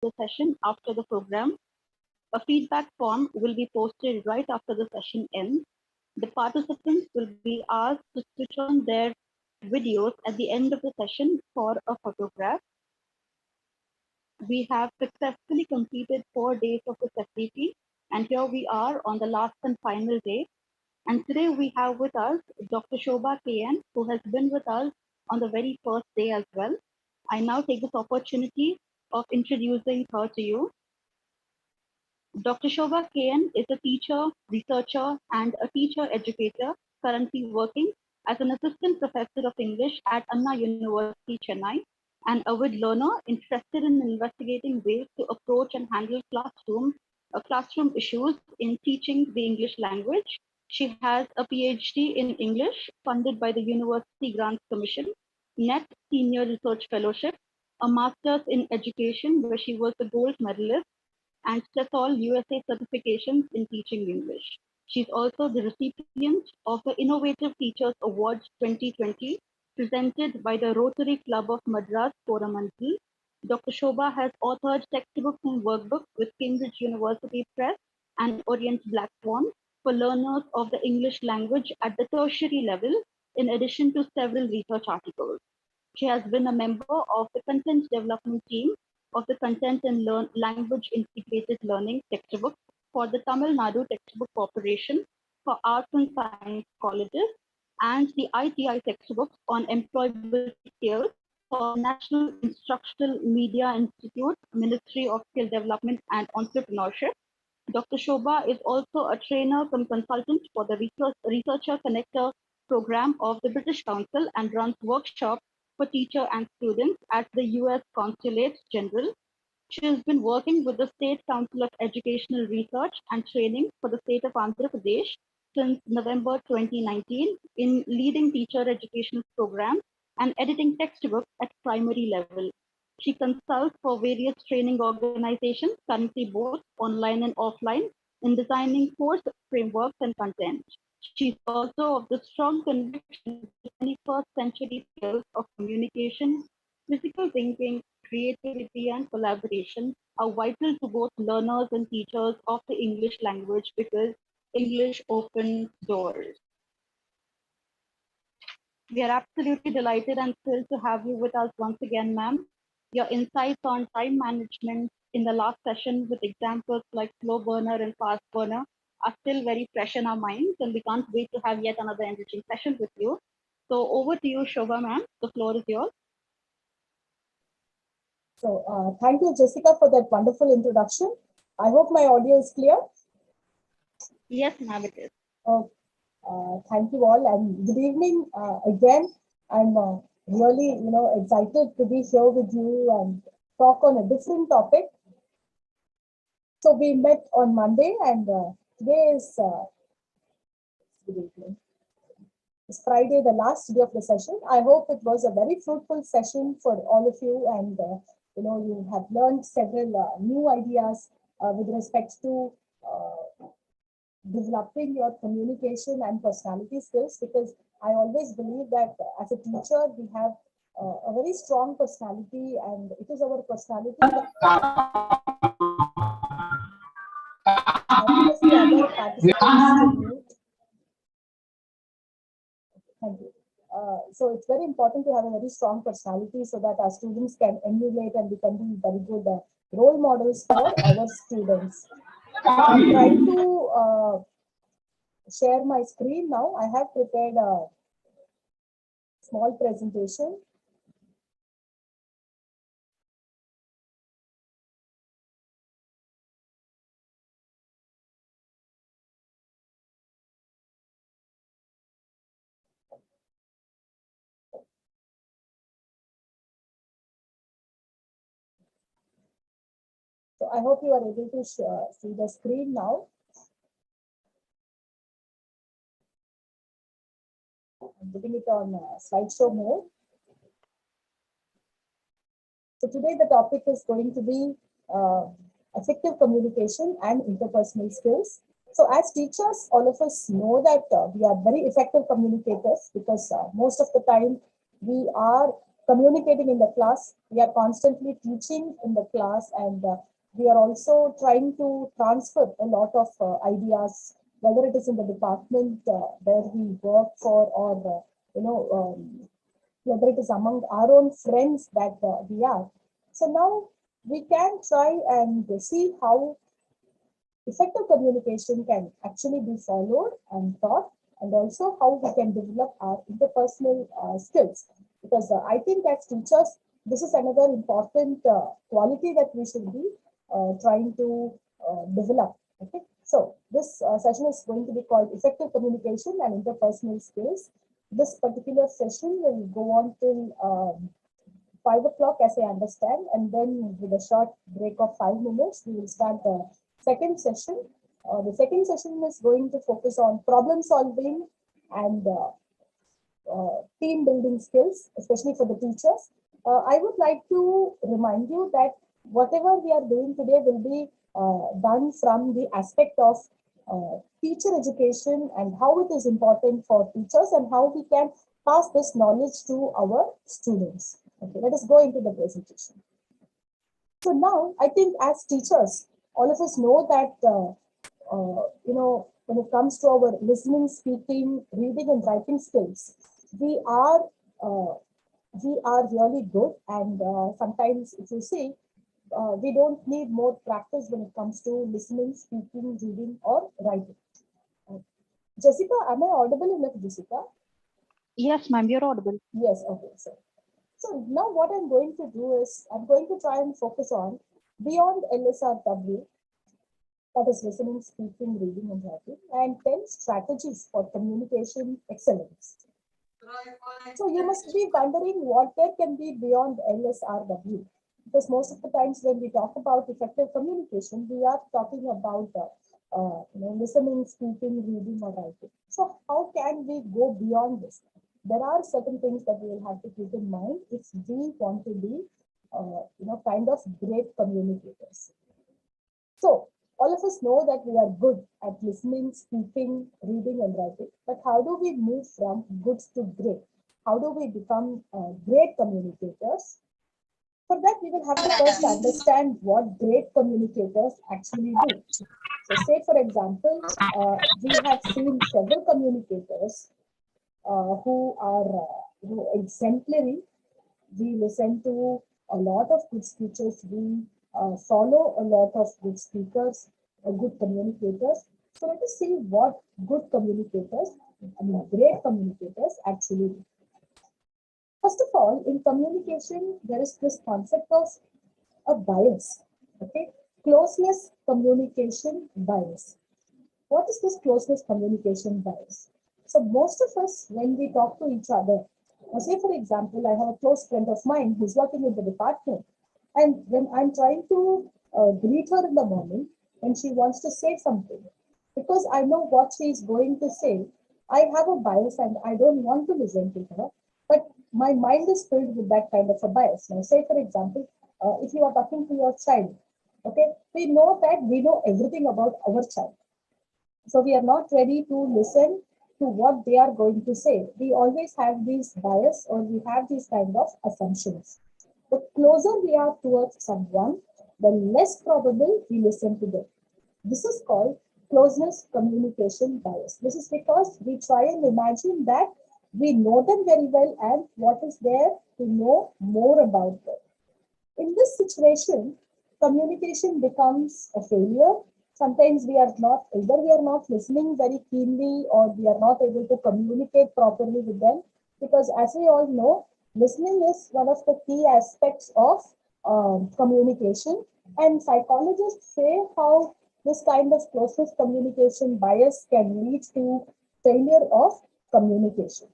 the session after the program. A feedback form will be posted right after the session ends. The participants will be asked to switch on their videos at the end of the session for a photograph. We have successfully completed 4 days of this activity, and here we are on the last and final day. And today we have with us Dr. Shobha KN, who has been with us on the very first day as well. I now take this opportunity of introducing her to you. Dr. Shobha KN is a teacher, researcher, and a teacher educator currently working as an assistant professor of English at Anna University, Chennai, an avid learner interested in investigating ways to approach and handle classroom issues in teaching the English language. She has a PhD in English funded by the University Grants Commission, NET Senior Research Fellowship, a master's in education where she was a gold medalist, and TESOL USA certifications in teaching English. She's also the recipient of the Innovative Teachers Awards 2020, presented by the Rotary Club of Madras, Coromandel. Dr. Shobha has authored textbooks and workbooks with Cambridge University Press and Orient Black Swan for learners of the English language at the tertiary level, in addition to several research articles. She has been a member of the content development team of the Content and Language Integrated Learning textbook for the Tamil Nadu Textbook Corporation for Arts and Science Colleges, and the ITI textbooks on employability skills for the National Instructional Media Institute, Ministry of Skill Development and Entrepreneurship. Dr. Shobha is also a trainer and consultant for the Researcher Connector program of the British Council and runs workshops for teachers and students at the US Consulate General. She has been working with the State Council of Educational Research and Training for the state of Andhra Pradesh since November 2019 in leading teacher educational programs and editing textbooks at primary level. She consults for various training organizations, currently both online and offline, in designing course frameworks and content. She's also of the strong conviction that 21st century skills of communication, critical thinking, creativity, and collaboration are vital to both learners and teachers of the English language because English opens doors. We are absolutely delighted and thrilled to have you with us once again, ma'am. Your insights on time management in the last session with examples like slow burner and fast burner are still very fresh in our minds, and we can't wait to have yet another enriching session with you. So over to you, Shobha, ma'am. The floor is yours. So thank you, Jessica, for that wonderful introduction. I hope my audio is clear. Yes, ma'am, it is. Thank you all, and good evening again. I'm really, excited to be here with you and talk on a different topic. So we met on Monday, and today is it's Friday, the last day of the session. I hope it was a very fruitful session for all of you, and you have learned several new ideas with respect to developing your communication and personality skills, because I always believe that as a teacher, we have a very strong personality, and it is our personality that the other participants to mute. Thank you. So it's very important to have a very strong personality so that our students can emulate and we can be very good role models for our students. I'm trying to share my screen now. I have prepared a small presentation. So I hope you are able to see the screen now. I'm putting it on slideshow mode. So today the topic is going to be effective communication and interpersonal skills. So as teachers, all of us know that we are very effective communicators, because most of the time we are communicating in the class. We are constantly teaching in the class, and we are also trying to transfer a lot of ideas, whether it is in the department where we work for, or whether it is among our own friends that we are. So now we can try and see how effective communication can actually be followed and taught, and also how we can develop our interpersonal skills. Because I think as teachers, this is another important quality that we should be trying to develop. Okay, so this session is going to be called Effective Communication and Interpersonal Skills. This particular session will go on till 5 o'clock, as I understand, and then with a short break of 5 minutes, we will start the second session. The second session is going to focus on problem solving and team building skills, especially for the teachers. I would like to remind you that whatever we are doing today will be done from the aspect of teacher education and how it is important for teachers and how we can pass this knowledge to our students. Okay, let us go into the presentation. So now I think as teachers, all of us know that, when it comes to our listening, speaking, reading and writing skills, we are really good. And sometimes if you see, we don't need more practice when it comes to listening, speaking, reading or writing. Jessica, am I audible enough, Jessica? Yes, ma'am, you're audible. Yes, okay. So now what I'm going to do is I'm going to try and focus on beyond LSRW, that is listening, speaking, reading and writing, and 10 strategies for communication excellence. So you must be wondering what there can be beyond LSRW, because most of the times when we talk about effective communication, we are talking about listening, speaking, reading or writing. So how can we go beyond this? There are certain things that we will have to keep in mind if we want to be, kind of great communicators. So all of us know that we are good at listening, speaking, reading and writing, but how do we move from good to great? How do we become great communicators? For that, we will have to first understand what great communicators actually do. So say, for example, we have seen several communicators who are exemplary. We listen to a lot of good speeches. We follow a lot of good speakers, good communicators. So let us see what good communicators, great communicators actually do. First of all, in communication, there is this concept of a bias. Okay, closeness communication bias. What is this closeness communication bias? So most of us, when we talk to each other, say for example, I have a close friend of mine who's working in the department, and when I'm trying to greet her in the morning, and she wants to say something, because I know what she is going to say, I have a bias and I don't want to listen to her, but my mind is filled with that kind of a bias. Now, say for example, if you are talking to your child, okay, we know that we know everything about our child. So we are not ready to listen to what they are going to say. We always have these bias or we have these kind of assumptions. The closer we are towards someone, the less probable we listen to them. This is called closeness communication bias. This is because we try and imagine that we know them very well and what is there to know more about them. In this situation, communication becomes a failure. Sometimes either we are not listening very keenly or we are not able to communicate properly with them. Because as we all know, listening is one of the key aspects of communication. And psychologists say how this kind of closeness communication bias can lead to failure of communication.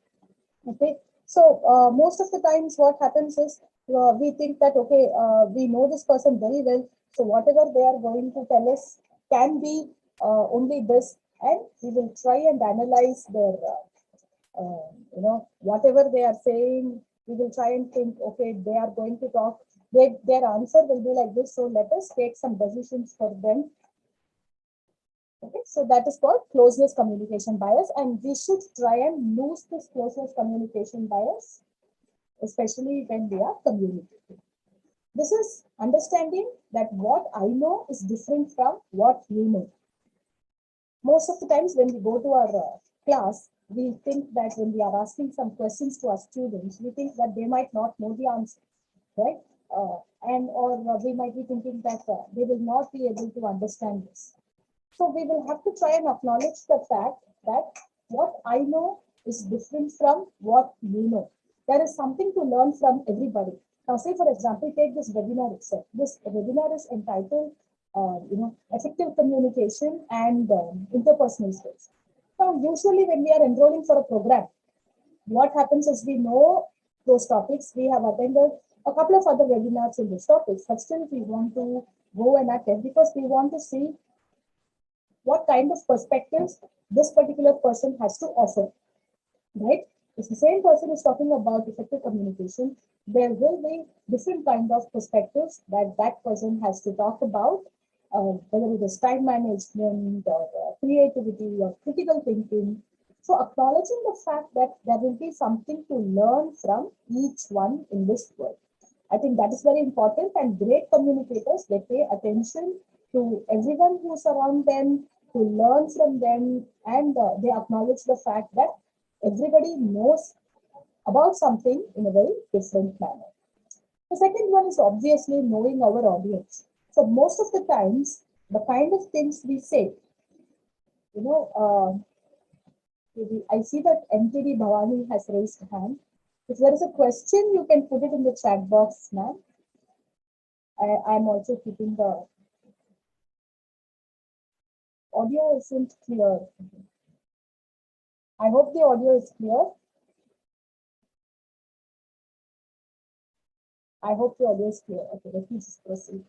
Okay, so most of the times what happens is we think that, okay, we know this person very well, so whatever they are going to tell us can be only this, and we will try and analyze their, whatever they are saying, we will try and think, okay, they are going to talk, their answer will be like this, so let us take some decisions for them. Okay, so that is called closeness communication bias, and we should try and lose this closeness communication bias. especially when they are communicating. This is understanding that what I know is different from what you know. Most of the times when we go to our class, we think that when we are asking some questions to our students, we think that they might not know the answer, right? And or we might be thinking that they will not be able to understand this. So we will have to try and acknowledge the fact that what I know is different from what you know. There is something to learn from everybody. Now, say for example, take this webinar itself. This webinar is entitled, effective communication and interpersonal skills. Now, usually when we are enrolling for a program, what happens is we know those topics. We have attended a couple of other webinars in these topics, but still we want to go and attend because we want to see what kind of perspectives this particular person has to offer, right? If the same person is talking about effective communication, there will be different kind of perspectives that that person has to talk about, whether it is time management or creativity or critical thinking. So acknowledging the fact that there will be something to learn from each one in this world. I think that is very important, and great communicators, they pay attention to everyone who's around them, to learn from them, and they acknowledge the fact that everybody knows about something in a very different manner. The second one is obviously knowing our audience. So most of the times, the kind of things we say, you know, I see that MTD Bhavani has raised a hand. If there is a question, you can put it in the chat box, ma'am. I'm also keeping the audio isn't clear. I hope the audio is clear. I hope the audio is clear. Okay, let me just proceed.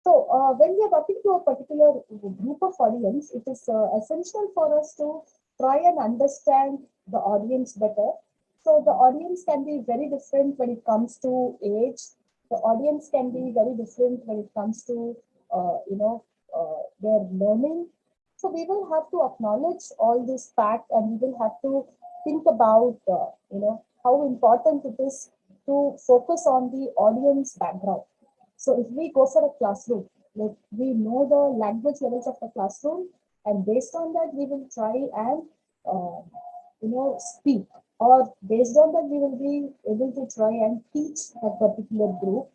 So when we are talking to a particular group of audience, it is essential for us to try and understand the audience better. So the audience can be very different when it comes to age. The audience can be very different when it comes to their learning. So we will have to acknowledge all this fact, and we will have to think about how important it is to focus on the audience background. So if we go for a classroom, like we know the language levels of the classroom, and based on that, we will try and speak. Or based on that, we will be able to try and teach that particular group.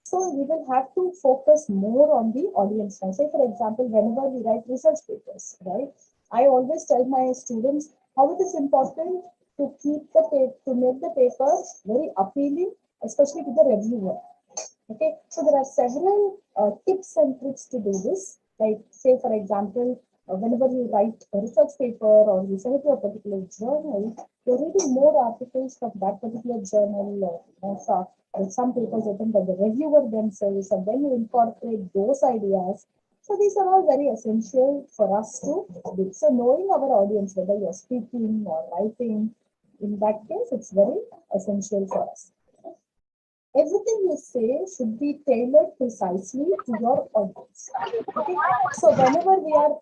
So we will have to focus more on the audience. Now, say for example, whenever we write research papers, right? I always tell my students how it is important to keep the paper, to make the papers very appealing, especially to the reviewer. Okay, so there are several tips and tricks to do this. Like, say, for example, whenever you write a research paper or you send it to a particular journal, you're reading more articles from that particular journal. Some papers written by the reviewer themselves, and then you incorporate those ideas. So these are all very essential for us to do. So knowing our audience, whether you're speaking or writing, in that case, it's very essential for us. Everything you say should be tailored precisely to your audience. Okay, so whenever we are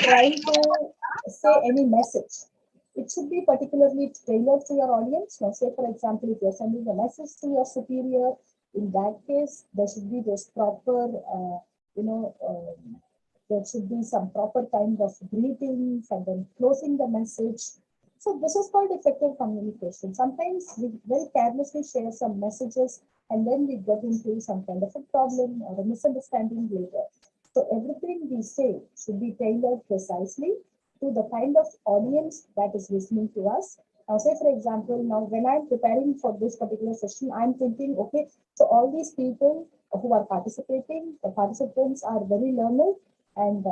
trying to say any message, it should be particularly tailored to your audience. Now, say for example, if you're sending a message to your superior, in that case, there should be those proper, there should be some proper kind of greetings and then closing the message. So this is called effective communication. Sometimes we very carelessly share some messages and then we get into some kind of a problem or a misunderstanding later. So everything we say should be tailored precisely to the kind of audience that is listening to us. Now, say for example, now when I'm preparing for this particular session, I'm thinking, okay, so all these people who are participating, the participants are very learned, and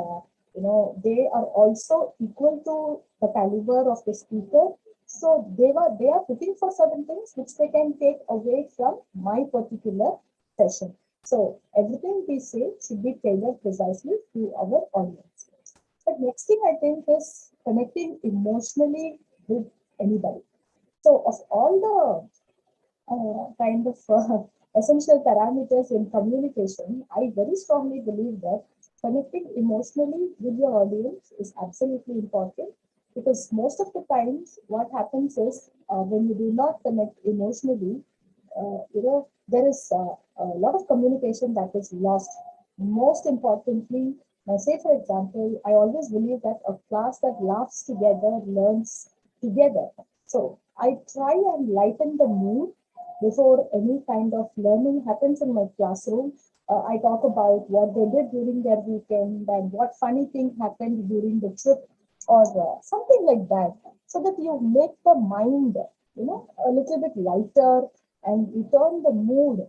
they are also equal to the caliber of the speaker. So they are looking for certain things which they can take away from my particular session. So everything we say should be tailored precisely to our audience. The next thing I think is connecting emotionally with anybody. So of all the kind of essential parameters in communication, I very strongly believe that connecting emotionally with your audience is absolutely important, because most of the times what happens is when you do not connect emotionally, there is a lot of communication that is lost. Most importantly, say for example, I always believe that a class that laughs together learns together. So I try and lighten the mood before any kind of learning happens in my classroom. I talk about what they did during their weekend and what funny thing happened during the trip or something like that, so that you make the mind, a little bit lighter, and you turn the mood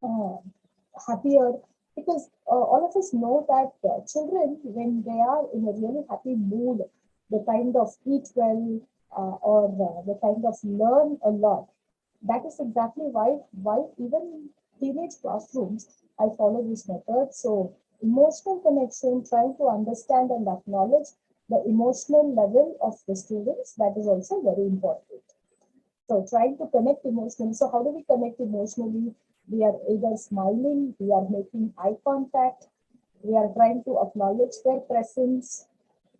uh, happier, because all of us know that children, when they are in a really happy mood, they kind of eat well, or they kind of learn a lot. That is exactly why even in teenage classrooms I follow this method. So emotional connection, trying to understand and acknowledge the emotional level of the students, that is also very important. So trying to connect emotionally. So how do we connect emotionally? We are either smiling, we are making eye contact, we are trying to acknowledge their presence,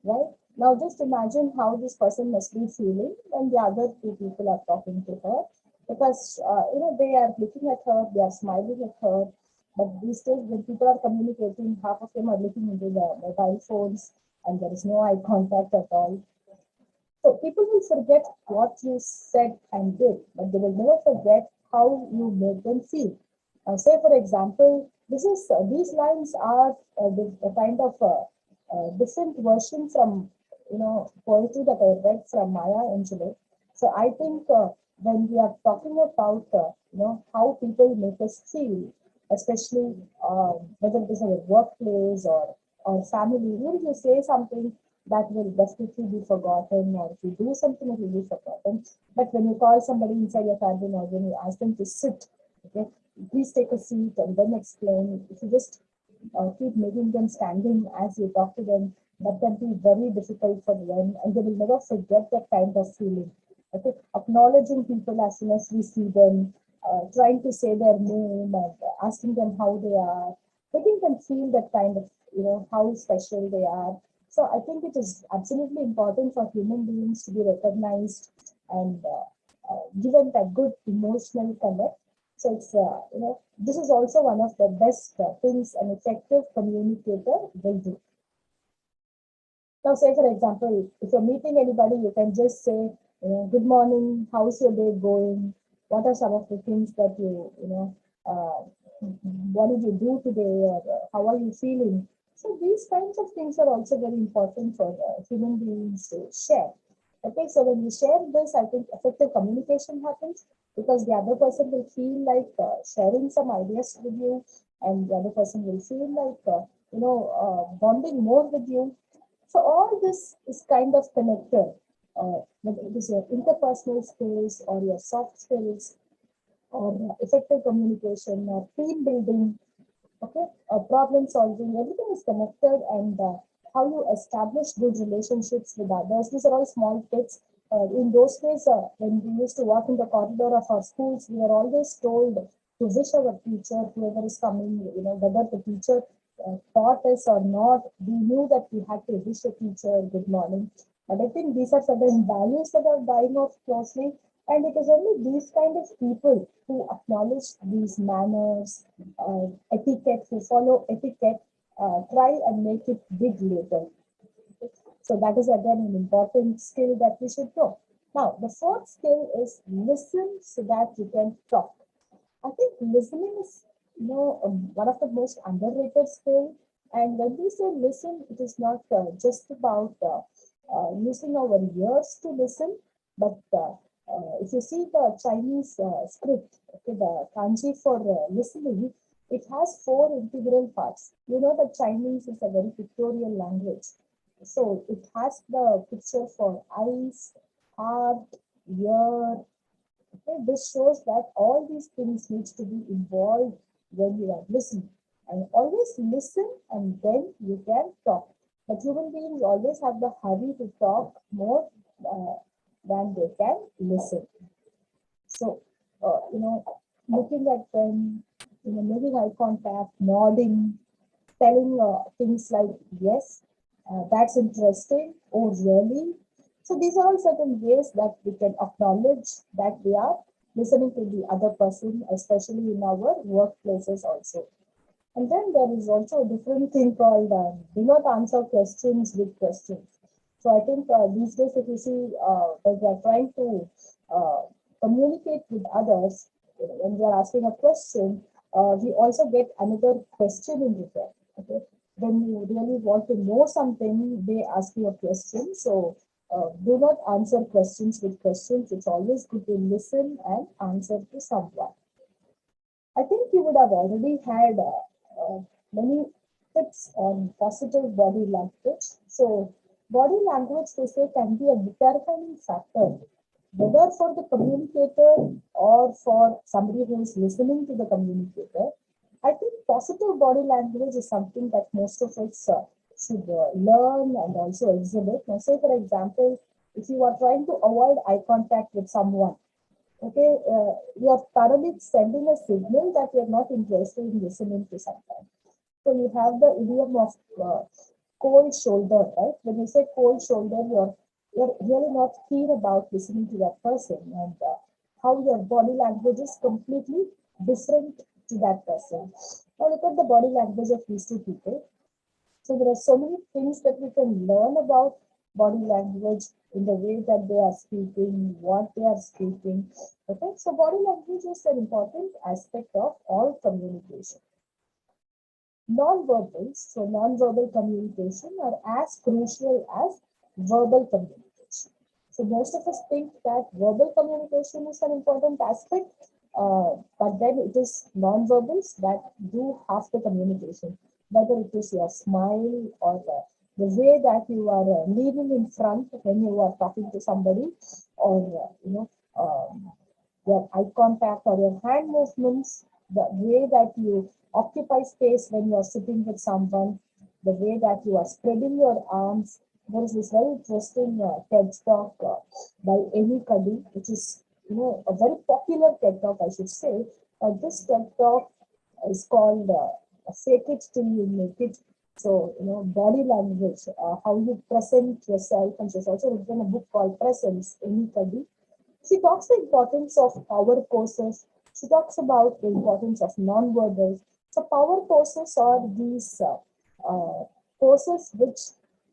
right? Now just imagine how this person must be feeling when the other two people are talking to her, because they are looking at her, they are smiling at her. But these days, when people are communicating, half of them are looking into their mobile phones, and there is no eye contact at all. So people will forget what you said and did, but they will never forget how you made them feel. Say, for example, these lines are the kind of different version from poetry that I read from Maya Angelou. So I think when we are talking about how people make us feel, especially whether it is our workplace or family, even if you say something that will definitely be forgotten, or if you do something it will be forgotten. But when you call somebody inside your family, or when you ask them to sit, okay, please take a seat and then explain. If you just keep making them standing as you talk to them, that can be very difficult for them, and they will never forget that kind of feeling. Okay, acknowledging people as soon as we see them, trying to say their name and asking them how they are, making them feel that kind of, how special they are. So I think it is absolutely important for human beings to be recognized and given that good emotional connect. So it's this is also one of the best things an effective communicator will do. Now, say for example, if you're meeting anybody, you can just say, "Good morning. How's your day going? What are some of the things that what did you do today, or how are you feeling?" So these kinds of things are also very important for human beings to share. Okay, so when we share this, I think effective communication happens, because the other person will feel like sharing some ideas with you, and the other person will feel like bonding more with you. So all this is kind of connected, whether it is your interpersonal skills or your soft skills or effective communication or team building, okay, problem solving, everything is connected, and how you establish good relationships with others. These are all small tips. In those days, when we used to walk in the corridor of our schools, we were always told to wish our teacher, whoever is coming, whether the teacher taught us or not, we knew that we had to wish a teacher good morning. And I think these are certain values that are dying off closely. And it is only these kind of people who acknowledge these manners, etiquette, who follow etiquette, try and make it big later. So that is again an important skill that we should know. Now, the fourth skill is listen so that you can talk. I think listening is, one of the most underrated skill. And when we say listen, it is not just about using our ears to listen, but if you see the Chinese script, okay, the kanji for listening, it has four integral parts. You know that Chinese is a very pictorial language. So it has the picture for eyes, heart, ear. Okay, this shows that all these things needs to be involved when you are listening. And always listen and then you can talk. But human beings always have the hurry to talk more uh, than they can listen. So, looking at them, making eye contact, nodding, telling things like, yes, that's interesting, oh, really? So these are all certain ways that we can acknowledge that we are listening to the other person, especially in our workplaces also. And then there is also a different thing called do not answer questions with questions. So I think these days, if you see, when we are trying to uh, communicate with others, when we are asking a question, we also get another question in return. Okay, when you really want to know something, they ask you a question. So do not answer questions with questions. It's always good to listen and answer to someone. I think you would have already had many tips on positive body language. So, body language, they say, can be a determining factor, whether for the communicator or for somebody who is listening to the communicator. I think positive body language is something that most of us should learn and also exhibit. Now, say, for example, if you are trying to avoid eye contact with someone, okay, you are thoroughly sending a signal that you're not interested in listening to someone. So you have the idiom of cold shoulder, right? When you say cold shoulder, you're really not keen about listening to that person, and how your body language is completely different to that person. Now look at the body language of these two people. So there are so many things that we can learn about body language in the way that they are speaking, what they are speaking. Okay, so body language is an important aspect of all communication. Non-verbal, so non-verbal communication are as crucial as verbal communication. So most of us think that verbal communication is an important aspect, but then it is non-verbals that do half the communication, whether it is your smile or the way that you are leaning in front when you are talking to somebody, or your eye contact or your hand movements, the way that you occupy space when you are sitting with someone, the way that you are spreading your arms. There is this very interesting TED talk by Amy Cuddy, which is a very popular TED talk, I should say. This TED talk is called "Fake It Till You Make It." So body language, how you present yourself, and she's also written a book called Presence, Amy Cuddy. She talks the importance of power poses. She talks about the importance of non-verbal. So power poses are these uh, poses which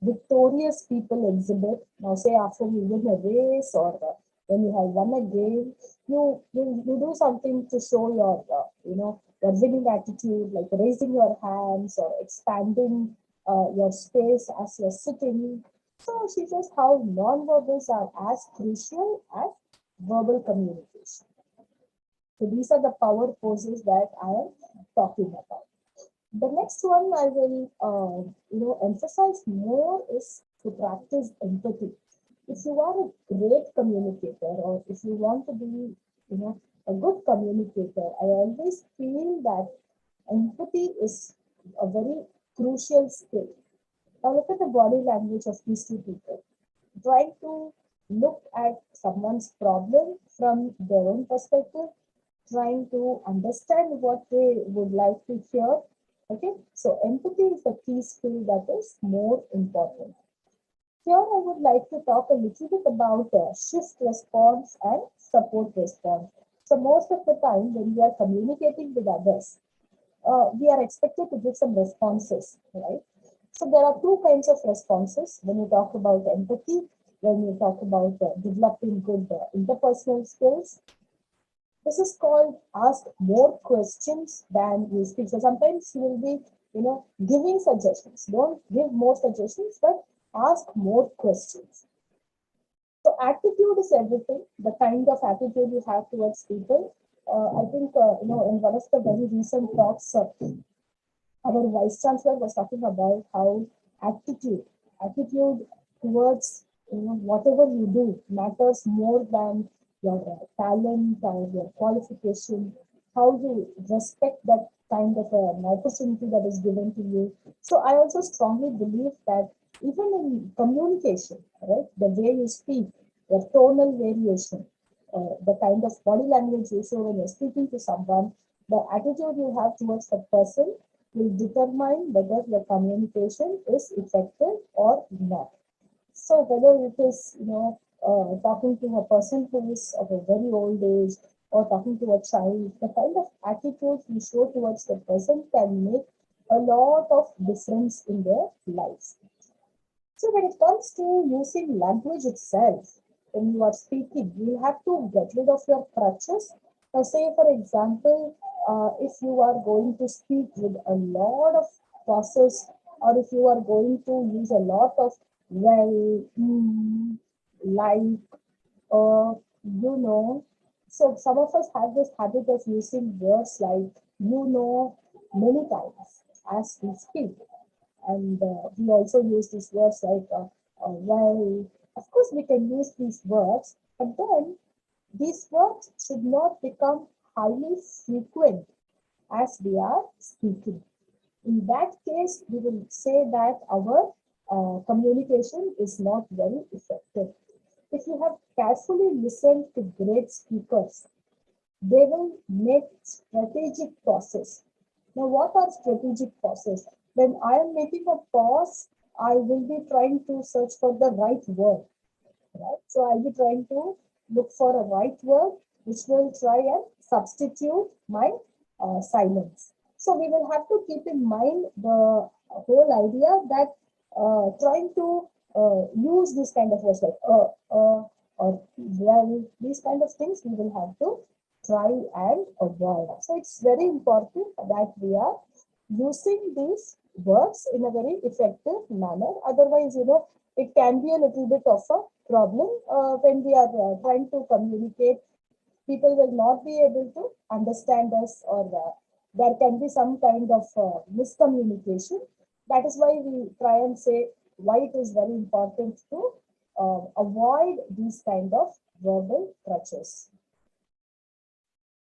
victorious people exhibit. Now, say after you win a race, or when you have won a game, you do something to show your your winning attitude, like raising your hands or expanding your space as you're sitting. So she says how non-verbals are as crucial as verbal communication. So these are the power poses that I am talking about. The next one I will, emphasize more is to practice empathy. If you are a great communicator, or if you want to be, a good communicator, I always feel that empathy is a very crucial skill. Now look at the body language of these two people. Trying to look at someone's problem from their own perspective, trying to understand what they would like to hear. Okay, so empathy is the key skill that is more important. Here, I would like to talk a little bit about shift response and support response. So, most of the time, when we are communicating with others, we are expected to give some responses, right? So there are two kinds of responses when you talk about empathy, when you talk about developing good interpersonal skills. This is called ask more questions than you speak. So sometimes you will be, giving suggestions. Don't give more suggestions, but ask more questions. So attitude is everything. The kind of attitude you have towards people. I think in one of the very recent talks, our vice chancellor was talking about how attitude towards whatever you do matters more than your talent or your qualification. How you respect that kind of an opportunity that is given to you. So I also strongly believe that even in communication, right, the way you speak, your tonal variation, the kind of body language you show when you're speaking to someone, the attitude you have towards the person will determine whether your communication is effective or not. So whether it is, talking to a person who is of a very old age or talking to a child, the kind of attitude you show towards the person can make a lot of difference in their lives. So when it comes to using language itself, when you are speaking, you have to get rid of your crutches. Say, for example, if you are going to speak with a lot of pauses, or if you are going to use a lot of well, like, you know. So some of us have this habit of using words like many times as we speak. And we also use these words like, well, of course, we can use these words, but then these words should not become highly frequent as we are speaking. In that case, we will say that our communication is not very effective. If you have carefully listened to great speakers, they will make strategic pauses. Now, what are strategic pauses? When I am making a pause, I will be trying to search for the right word, right? So I'll be trying to look for a right word which will try and substitute my silence. So we will have to keep in mind the whole idea that trying to use this kind of words like or well, these kind of things we will have to try and avoid. So it's very important that we are using these words in a very effective manner. Otherwise, it can be a little bit of a problem when we are trying to communicate. People will not be able to understand us, or there can be some kind of miscommunication. That is why we try and say why it is very important to avoid these kind of verbal crutches.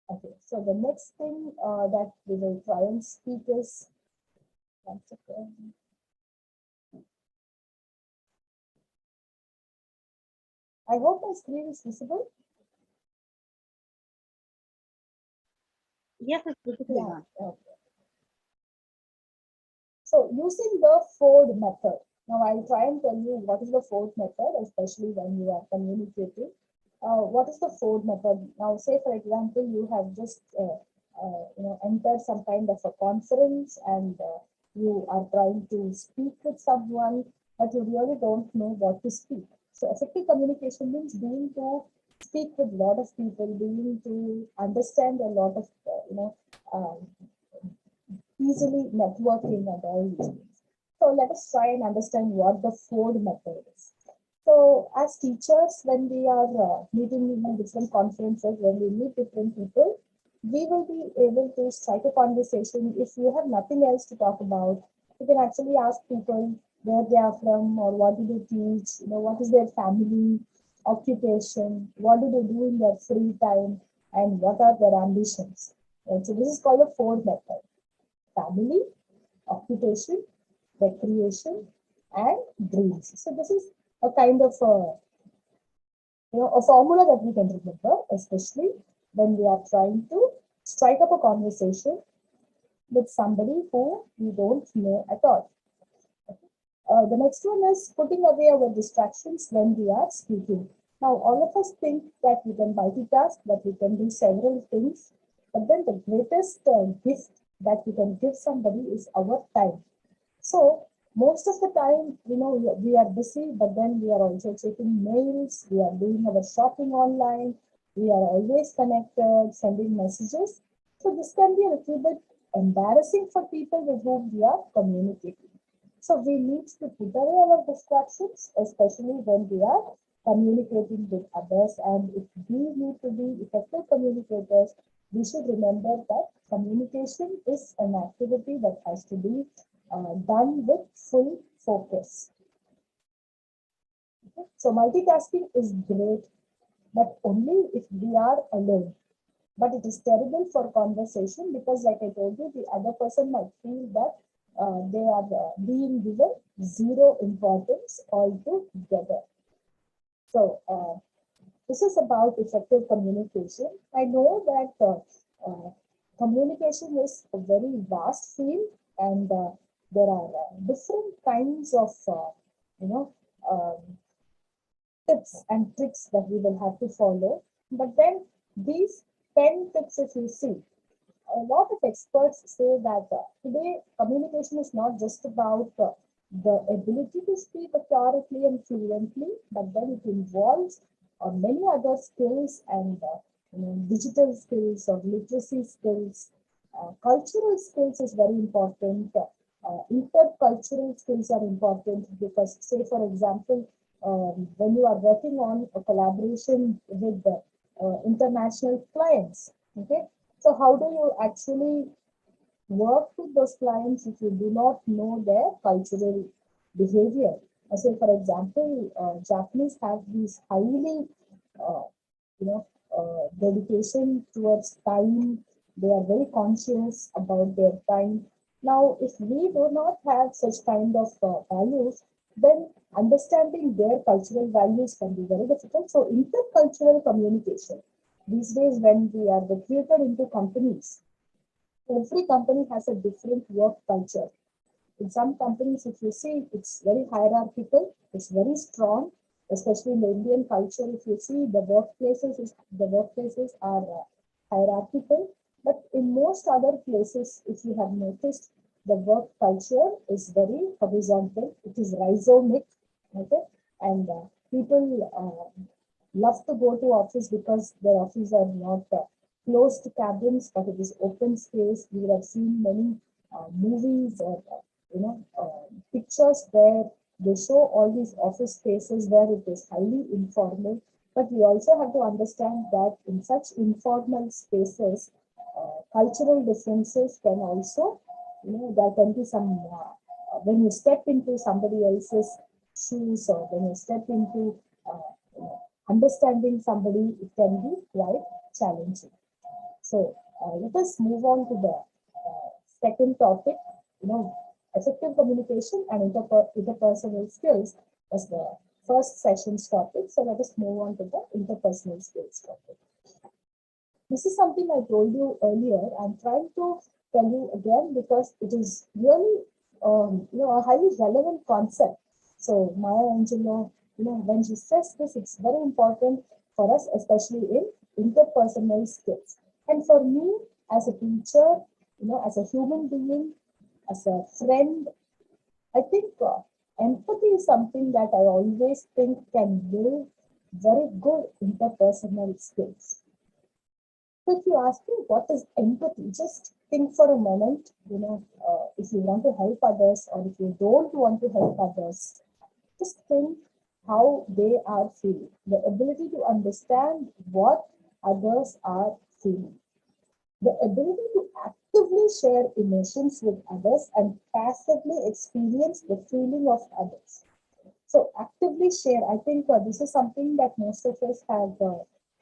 Okay, so the next thing that we will try and speak is, one second. I hope my screen is visible. Yes, it's visible, Yeah. ma'am. Okay. So using the Ford method. Now I'll try and tell you what is the Ford method, especially when you are communicating. What is the Ford method? Now, say for example, you have just entered some kind of a conference, and you are trying to speak with someone, but you really don't know what to speak. So effective communication means being to speak with a lot of people, being to understand a lot of um, easily networking and all these things. So let us try and understand what the Ford method is. So as teachers, when we are meeting in different conferences, when we meet different people, we will be able to strike a conversation. If you have nothing else to talk about, you can actually ask people where they are from, or what do they teach, what is their family, occupation, what do they do in their free time, and what are their ambitions. And so this is called the Ford method: family, occupation, recreation, and dreams. So this is a kind of a formula that we can remember, especially when we are trying to strike up a conversation with somebody who we don't know at all. The next one is putting away our distractions when we are speaking. Now, all of us think that we can multitask, that we can do several things, but then the greatest gift that we can give somebody is our time. So most of the time, we are busy, but then we are also checking mails, we are doing our shopping online, we are always connected, sending messages. So this can be a little bit embarrassing for people with whom we are communicating. So we need to put away our distractions, especially when we are communicating with others. And if we need to be effective communicators, we should remember that communication is an activity that has to be done with full focus. Okay? So multitasking is great, but only if we are alone. But it is terrible for conversation, because like I told you, the other person might feel that they are being given zero importance altogether. So this is about effective communication. I know that communication is a very vast field, and there are different kinds of, you know, um, tips and tricks that we will have to follow. But then these 10 tips, if you see, a lot of experts say that today communication is not just about the ability to speak accurately and fluently, but then it involves many other skills and digital skills or literacy skills. Cultural skills is very important. Intercultural skills are important because, say, for example, when you are working on a collaboration with the international clients, okay, so how do you actually work with those clients if you do not know their cultural behavior? Say, for example, Japanese have these highly, uh, dedication towards time. They are very conscious about their time. Now, if we do not have such kind of values, then understanding their cultural values can be very difficult. So, intercultural communication. These days, when we are recruited into companies, every company has a different work culture. In some companies, if you see, it's very hierarchical, it's very strong, especially in the Indian culture. If you see, the workplaces are hierarchical. But in most other places, if you have noticed, the work culture is very horizontal. It is rhizomic, okay, and people love to go to office because their offices are not closed cabins, but it is open space. We have seen many movies or pictures where they show all these office spaces where it is highly informal. But we also have to understand that in such informal spaces, cultural differences can also, there can be some, when you step into somebody else's shoes or when you step into understanding somebody, it can be quite challenging. So let us move on to the second topic. Effective communication and interpersonal skills was the first session's topic. So let us move on to the interpersonal skills topic. This is something I told you earlier. I'm trying to tell you again because it is really, a highly relevant concept. So Maya Angelou, when she says this, it's very important for us, especially in interpersonal skills. And for me, as a teacher, as a human being, as a friend, I think empathy is something that I always think can build very good interpersonal skills. So if you ask me what is empathy, just think for a moment, if you want to help others or if you don't want to help others, just think how they are feeling. The ability to understand what others are feeling. The ability to actively share emotions with others and passively experience the feeling of others. So actively share, I think this is something that most of us have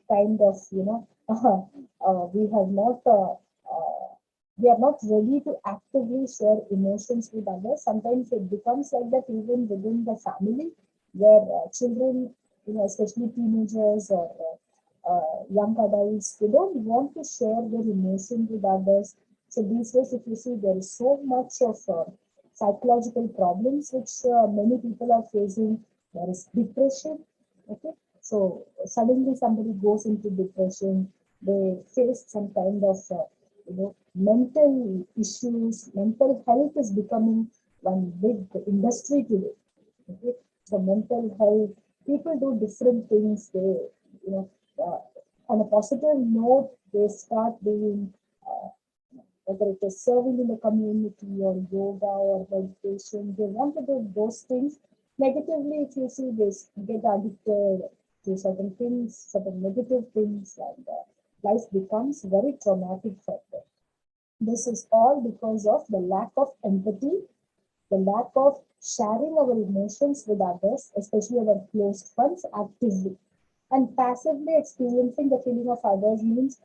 kind of, we have not, we are not ready to actively share emotions with others. Sometimes it becomes like that even within the family, where children, especially teenagers or young adults, they don't want to share their emotions with others. So these days, if you see, there is so much of psychological problems which many people are facing. There is depression. Okay, so suddenly somebody goes into depression. They face some kind of mental issues. Mental health is becoming one big industry today. Okay, so mental health. People do different things. They, you know, on a positive note, they start doing. Whether it is serving in the community or yoga or meditation, they want to do those things. Negatively, if you see this, get addicted to certain things, certain negative things, and life becomes very traumatic for them. This is all because of the lack of empathy, the lack of sharing our emotions with others, especially our close ones, actively. And passively experiencing the feeling of others means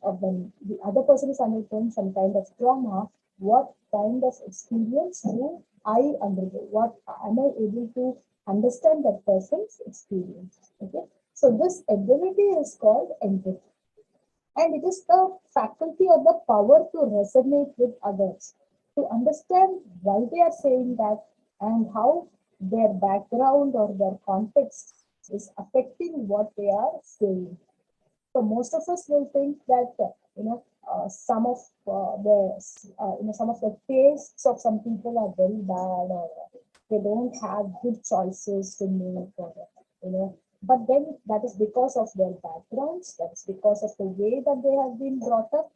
when the other person is undergoing some kind of trauma, what kind of experience do I undergo? What am I able to understand that person's experience? Okay. So this ability is called empathy. And it is the faculty or the power to resonate with others, to understand why they are saying that and how their background or their context is affecting what they are saying. So most of us will think that some of some of the tastes of some people are very bad, or they don't have good choices to make, or you know. But then that is because of their backgrounds. That's because of the way that they have been brought up.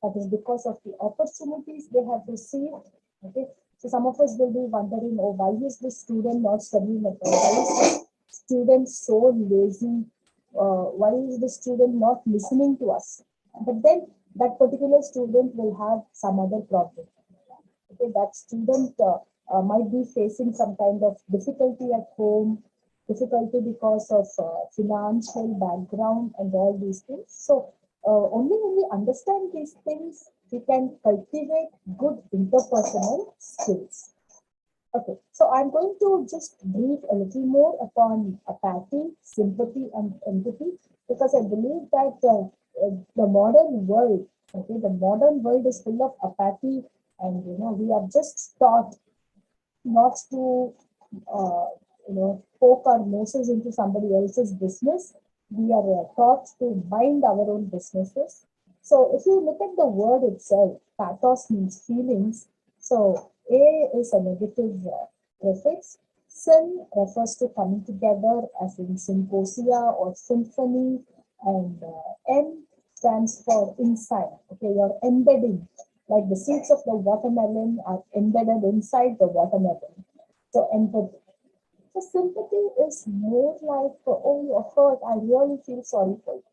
That is because of the opportunities they have received. Okay. So some of us will be wondering, oh, why is this student not studying at all? Why is this student so lazy? Why is the student not listening to us? But then that particular student will have some other problem. Okay, that student might be facing some kind of difficulty at home, difficulty because of financial background and all these things. So only when we understand these things, we can cultivate good interpersonal skills. Okay, so I'm going to just brief a little more upon apathy, sympathy, and empathy, because I believe that the modern world, okay, the modern world is full of apathy, and we are just taught not to, uh, poke our noses into somebody else's business. We are taught to mind our own businesses. So if you look at the word itself, pathos means feelings. So A is a negative prefix. Syn refers to coming together, as in symposia or symphony, and M stands for inside. Okay, you're embedding, like the seeds of the watermelon are embedded inside the watermelon. So empathy. So sympathy is more like, oh, you're hurt, I really feel sorry for you.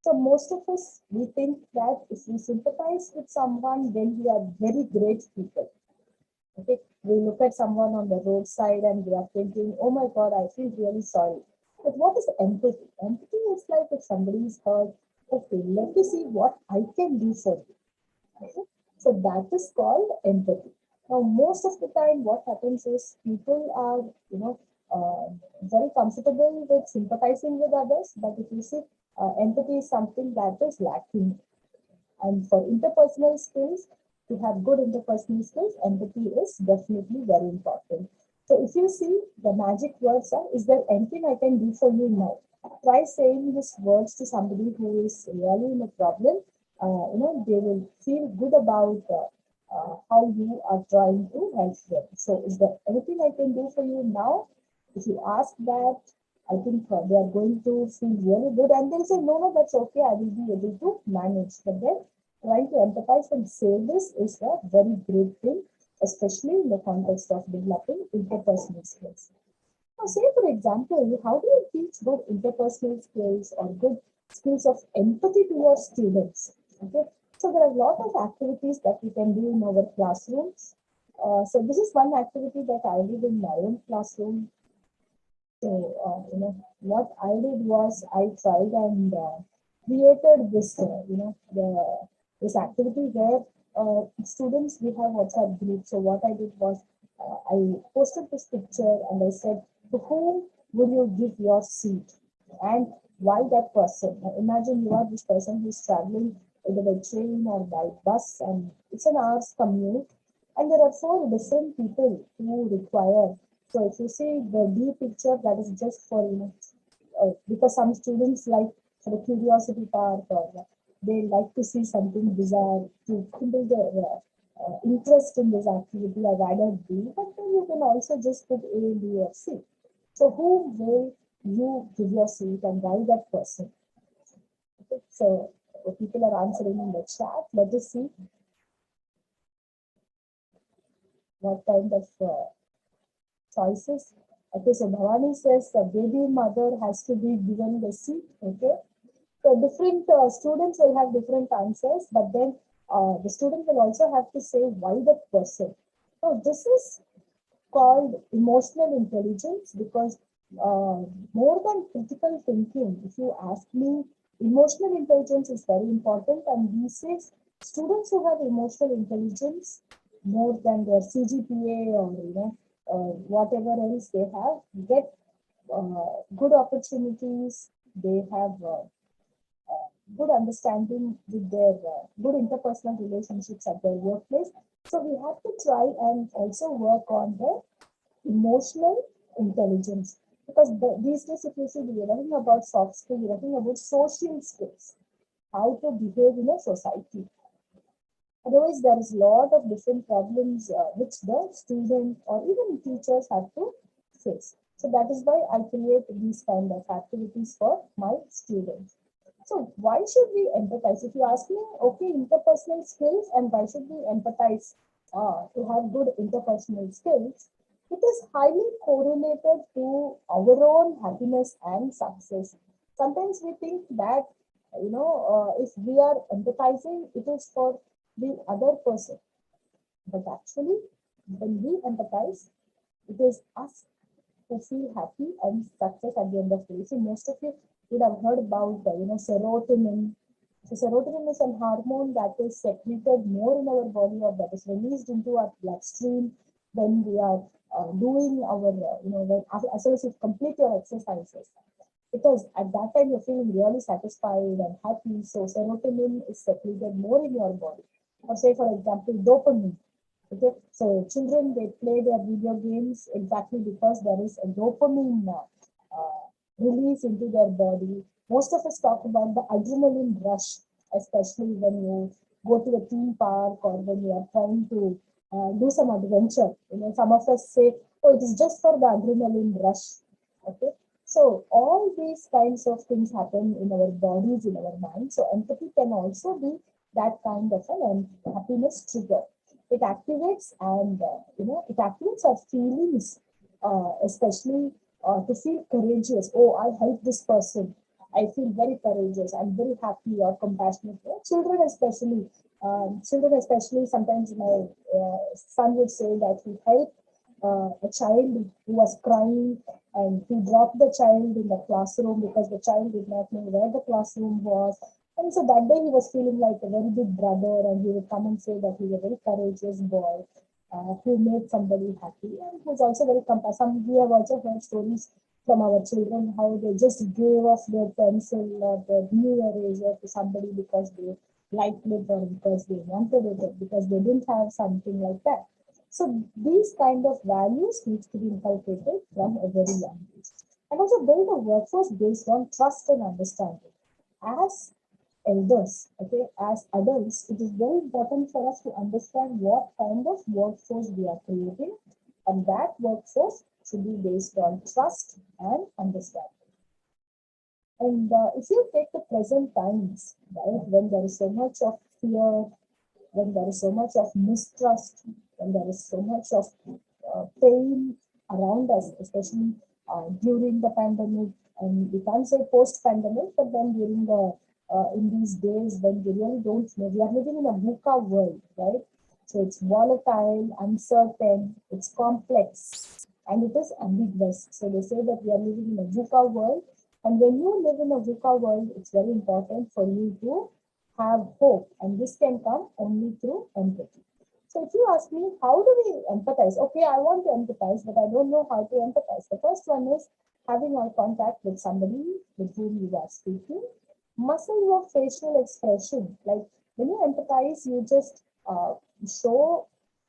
So most of us, we think that if we sympathize with someone, then we are very great people. Okay, we look at someone on the roadside and we are thinking, oh my God, I feel really sorry. But what is empathy? Empathy is like, if somebody is hurt, okay, let me see what I can do for you. Okay? So that is called empathy. Now, most of the time, what happens is people are, very comfortable with sympathizing with others, but if you see, empathy is something that is lacking. And for interpersonal skills, to have good interpersonal skills, empathy is definitely very important. So if you see, the magic words are, is there anything I can do for you now? Try saying these words to somebody who is really in a problem. They will feel good about how you are trying to help them. So is there anything I can do for you now? If you ask that, I think they are going to feel really good, and they'll say, no, no, that's okay, I will be able to manage. But then trying to empathize and say this is a very great thing, especially in the context of developing interpersonal skills. Now, say for example, how do you teach good interpersonal skills or good skills of empathy to your students? Okay, so there are a lot of activities that we can do in our classrooms. So this is one activity that I did in my own classroom. So, what I did was I tried and created this, this activity where students, we have WhatsApp group. So what I did was I posted this picture and I said, to whom will you give your seat and why that person? Now, imagine you are this person who's traveling either by train or by bus, and it's an hour's commute, and there are four different people who require. So if you see the B picture, that is just for, because some students like for the curiosity part, or they like to see something bizarre to kindle their interest in this activity. I've added B, but then you can also just put A, B, or C. So who will you give your seat and why that person? Okay, so people are answering in the chat. Let us see what kind of choices. Okay, so Bhavani says the baby mother has to be given the seat. Okay, so different students will have different answers, but then the student will also have to say why that person. So this is called emotional intelligence, because more than critical thinking, if you ask me, emotional intelligence is very important. And these days, students who have emotional intelligence more than their CGPA, or whatever else they have, get good opportunities. They have good understanding with their good interpersonal relationships at their workplace. So we have to try and also work on the emotional intelligence. Because these days, if you see, we're talking about soft skills, we're talking about social skills, how to behave in a society. Otherwise, there is a lot of different problems which the student or even teachers have to face. So that is why I create these kind of activities for my students. So why should we empathize? If you ask me, okay, interpersonal skills and why should we empathize to have good interpersonal skills? It is highly correlated to our own happiness and success. Sometimes we think that, if we are empathizing, it is for the other person. But actually, when we empathize, it is us who feel happy and success at the end of the day. So most of you would have heard about serotonin. So serotonin is a hormone that is secreted more in our body or that is released into our bloodstream when we are doing our as well as you complete your exercises. Because at that time you're feeling really satisfied and happy. So serotonin is secreted more in your body. Or say for example, dopamine. Okay, so children they play their video games exactly because there is a dopamine release into their body. Most of us talk about the adrenaline rush, especially when you go to a theme park or when you are trying to do some adventure. Some of us say, "Oh, it is just for the adrenaline rush." Okay, so all these kinds of things happen in our bodies, in our mind. So empathy can also be that kind of an happiness trigger. It activates and it activates our feelings, especially to feel courageous. Oh, I helped this person. I feel very courageous. I'm very happy or compassionate. Children especially, sometimes my son would say that he helped a child who was crying and he dropped the child in the classroom because the child did not know where the classroom was. And so that day he was feeling like a very big brother and he would come and say that he's a very courageous boy who made somebody happy and who's also very compassionate. We have also heard stories from our children how they just gave off their pencil or their new eraser to somebody because they liked it or because they wanted it or because they didn't have something like that. So these kind of values needs to be inculcated from a very young age. And also build a workforce based on trust and understanding. As elders, okay, as adults, it is very important for us to understand what kind of workforce we are creating, and that workforce should be based on trust and understanding. And if you take the present times, right, when there is so much of fear, when there is so much of mistrust, when there is so much of pain around us, especially during the pandemic, and we can't say post-pandemic, but then during the in these days when we really don't know, we are living in a VUCA world, right? So it's volatile, uncertain, it's complex, and it is ambiguous. So they say that we are living in a VUCA world, and when you live in a VUCA world, it's very important for you to have hope, and this can come only through empathy. So if you ask me, how do we empathize? Okay, I want to empathize, but I don't know how to empathize. The first one is having eye contact with somebody with whom you are speaking. Muscle your facial expression. Like when you empathize, you just show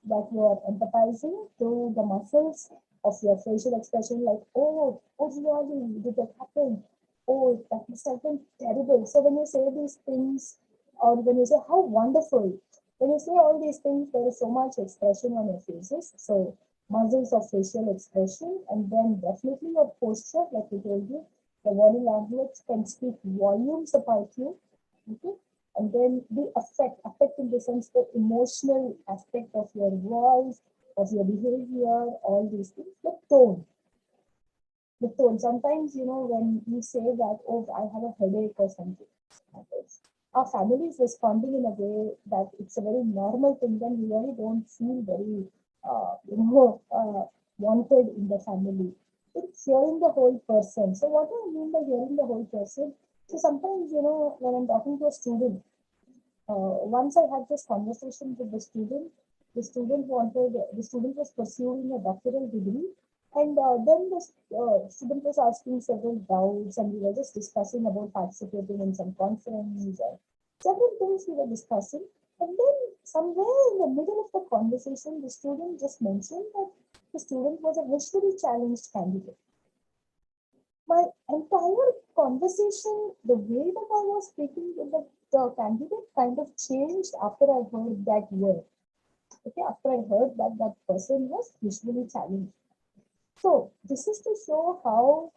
that you are empathizing through the muscles of your facial expression. Like, oh, really? Did that happen? Oh, that must have been terrible. So when you say these things, or when you say how wonderful, when you say all these things, there is so much expression on your faces. So muscles of facial expression, and then definitely your posture, like we told you, the body language can speak volumes about you. Okay. And then the affect in the sense the emotional aspect of your voice, of your behavior, all these things. The tone. The tone. Sometimes, when you say that, oh, I have a headache or something, our family is responding in a way that it's a very normal thing, then we really don't feel very, wanted in the family. It's hearing the whole person. So what do I mean by hearing the whole person? So sometimes, when I'm talking to a student, once I had this conversation with the student was pursuing a doctoral degree, and then the student was asking several doubts, and we were just discussing about participating in some conference and several things we were discussing. And then somewhere in the middle of the conversation, the student just mentioned that the student was a visually challenged candidate. my entire conversation, the way that I was speaking with the candidate kind of changed after I heard that word. Okay, after I heard that that person was visually challenged. So this is to show how,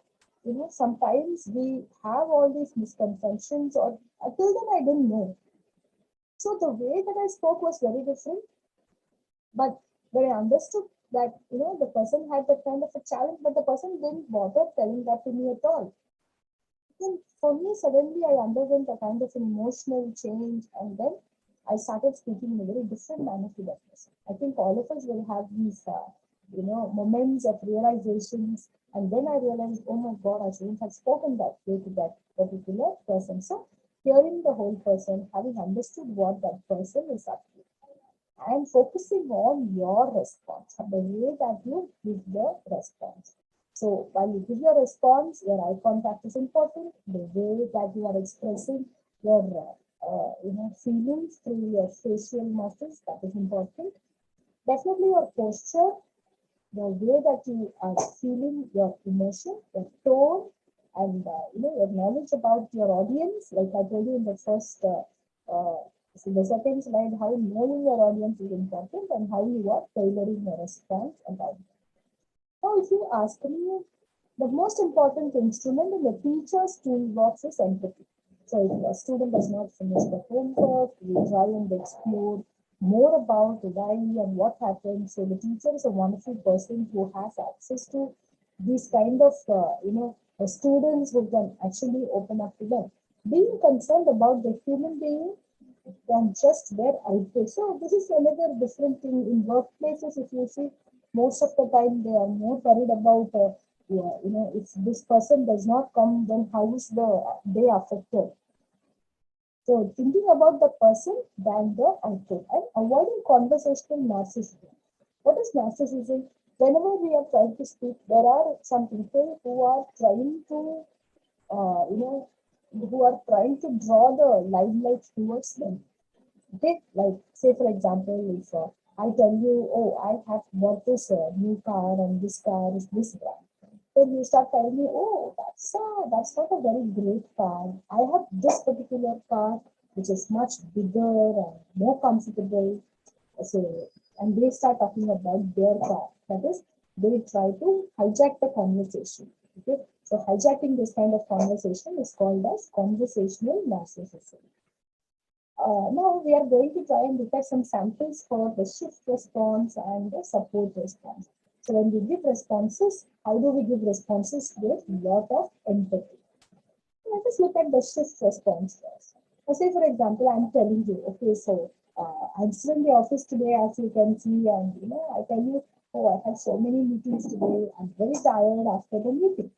sometimes we have all these misconceptions, or until then I didn't know. So the way that I spoke was very different. But when I understood that, the person had that kind of a challenge, but the person didn't bother telling that to me at all. Then for me, suddenly I underwent a kind of an emotional change, and then I started speaking in a very different manner to that person. I think all of us will have these, moments of realizations, and then I realized, oh my God, I shouldn't have spoken that way to that particular person. So hearing the whole person, having understood what that person is up to, and focusing on your response, the way that you give the response. So while you give your response, your eye contact is important. The way that you are expressing your feelings through your facial muscles, that is important. Definitely your posture, the way that you are feeling your emotion, your tone, and your knowledge about your audience. Like I told you in the first, so the second slide, how knowing your audience is important and how you are tailoring your response about it. Now, if you ask me, the most important instrument in the teacher's toolbox is empathy. So if a student does not finish the homework, we try and explore more about why and what happened. So the teacher is a wonderful person who has access to these kind of, students who can actually open up to them. Being concerned about the human being than just their output. So this is another different thing in workplaces. If you see, most of the time they are more worried about, if this person does not come, then how is the day affected? So thinking about the person than the output and avoiding conversational narcissism. What is narcissism? Whenever we are trying to speak, there are some people who are trying to, uh, you know, who are trying to draw the limelight towards them. Okay, like say for example, if I tell you, oh, I have bought this new car and this car is this brand, then you start telling me, oh, that's not a very great car. I have this particular car which is much bigger and more comfortable. So, and they start talking about their car. That is, they try to hijack the conversation. Okay, so hijacking this kind of conversation is called as conversational narcissism. Now we are going to try and look at some samples for the shift response and the support response. So when we give responses, how do we give responses with a lot of empathy? Let us look at the shift response first. Now say for example, I'm telling you, okay, so I'm still in the office today, as you can see, and I tell you, oh, I had so many meetings today. I'm very tired after the meeting.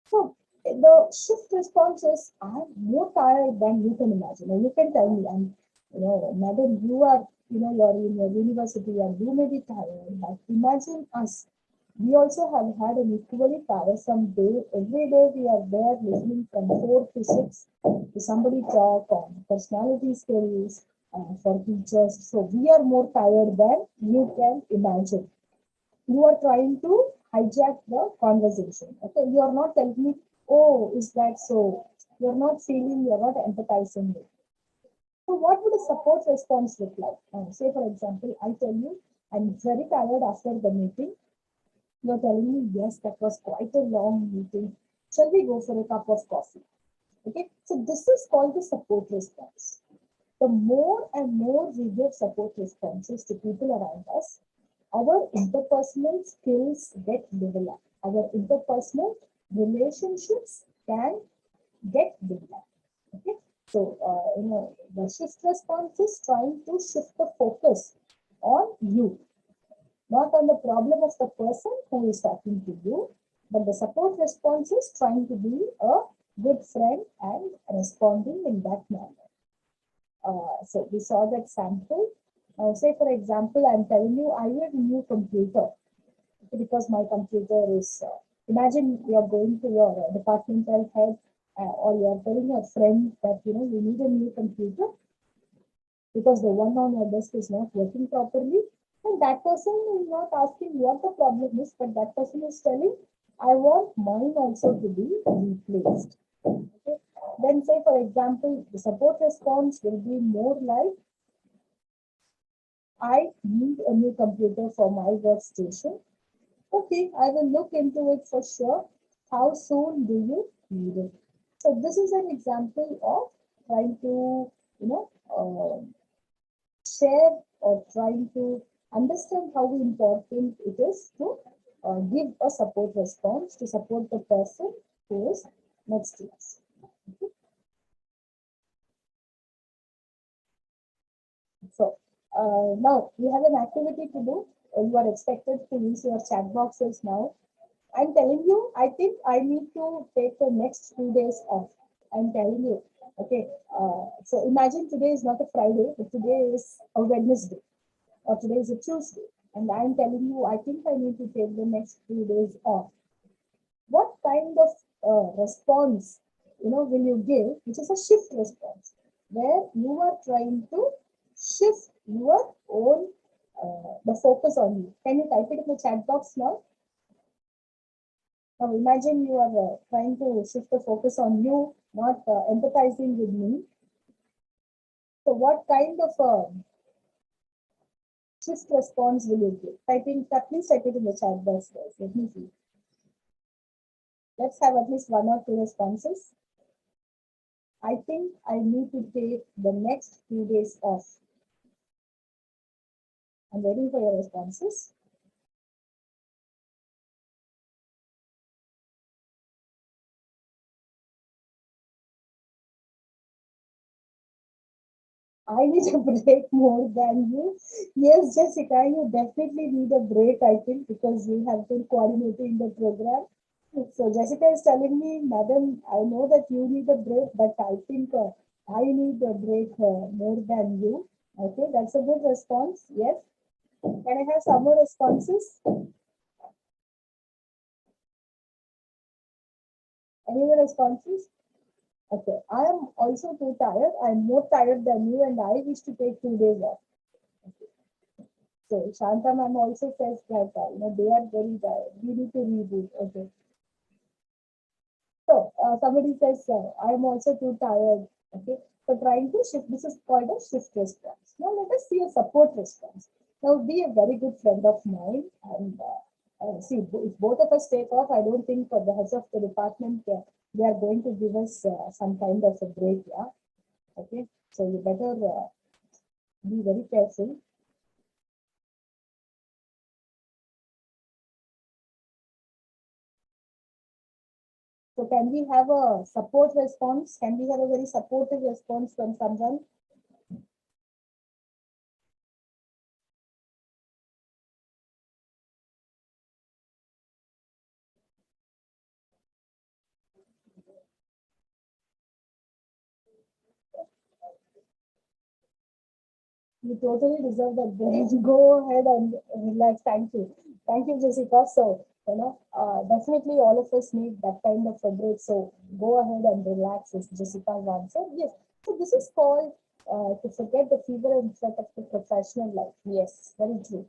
So the shift response is, I'm more tired than you can imagine. Now you can tell me, and madam, you are, you're in your university and you may be tired, but imagine us. We also have had an equally tiresome day. Every day we are there listening from 4 to 6 to somebody talk on personality skills for teachers. So we are more tired than you can imagine. You are trying to hijack the conversation. Okay, you are not telling me, oh, is that so? You're not feeling, you're not empathizing with. So, what would a support response look like? Say, for example, I tell you, I'm very tired after the meeting. You're telling me, yes, that was quite a long meeting. Shall we go for a cup of coffee? Okay, so this is called the support response. The more and more we give support responses to people around us, our interpersonal skills get developed. Our interpersonal relationships can get developed. Okay, so the shift response is trying to shift the focus on you, not on the problem of the person who is talking to you, but the support response is trying to be a good friend and responding in that manner. So we saw that sample. Say for example, I'm telling you I need a new computer because my computer is. Imagine you're going to your departmental head or you're telling your friend that you need a new computer because the one on your desk is not working properly, and that person is not asking what the problem is, but that person is telling, I want mine also to be replaced. Okay. Then say for example, the support response will be more like, I need a new computer for my workstation. Okay, I will look into it for sure. How soon do you need it? So this is an example of trying to, share or trying to understand how important it is to give a support response to support the person who is next to us. So now you have an activity to do. You are expected to use your chat boxes now. I'm telling you, I think I need to take the next 2 days off. I'm telling you. Okay. So imagine today is not a Friday, but today is a Wednesday, or today is a Tuesday. And I'm telling you, I think I need to take the next 2 days off. What kind of response, will you give, which is a shift response, where you are trying to shift your own, the focus on you. Can you type it in the chat box now? Now imagine you are trying to shift the focus on you, not empathizing with me. So what kind of shift response will you give? Please type it in the chat box, guys. Let me see. Let's have at least 1 or 2 responses. I think I need to take the next 2 days off. I'm waiting for your responses. I need a break more than you. Yes, Jessica, you definitely need a break, I think, because you have been coordinating the program. So Jessica is telling me, Madam, I know that you need a break, but I think I need a break more than you. Okay, that's a good response. Yes. Can I have some more responses? Any more responses? Okay, I am also too tired. I'm more tired than you, and I wish to take 2 days off. So Shanta ma'am also says that they are very tired. We need to reboot. Okay. So somebody says I am also too tired. Okay. So trying to shift. This is called a shift response. Now let us see a support response. Now be a very good friend of mine, and see if both of us take off. I don't think the heads of the department they are going to give us some kind of a break. Yeah. Okay. So you better be very careful. So can we have a support response? Can we have a very supportive response from someone? You totally deserve that break. Go ahead and relax. Thank you. Thank you, Jessica. So, definitely all of us need that kind of a break. So go ahead and relax is Jessica's answer. Yes. So this is called to forget the fever and sweat of the professional life. Yes, very true.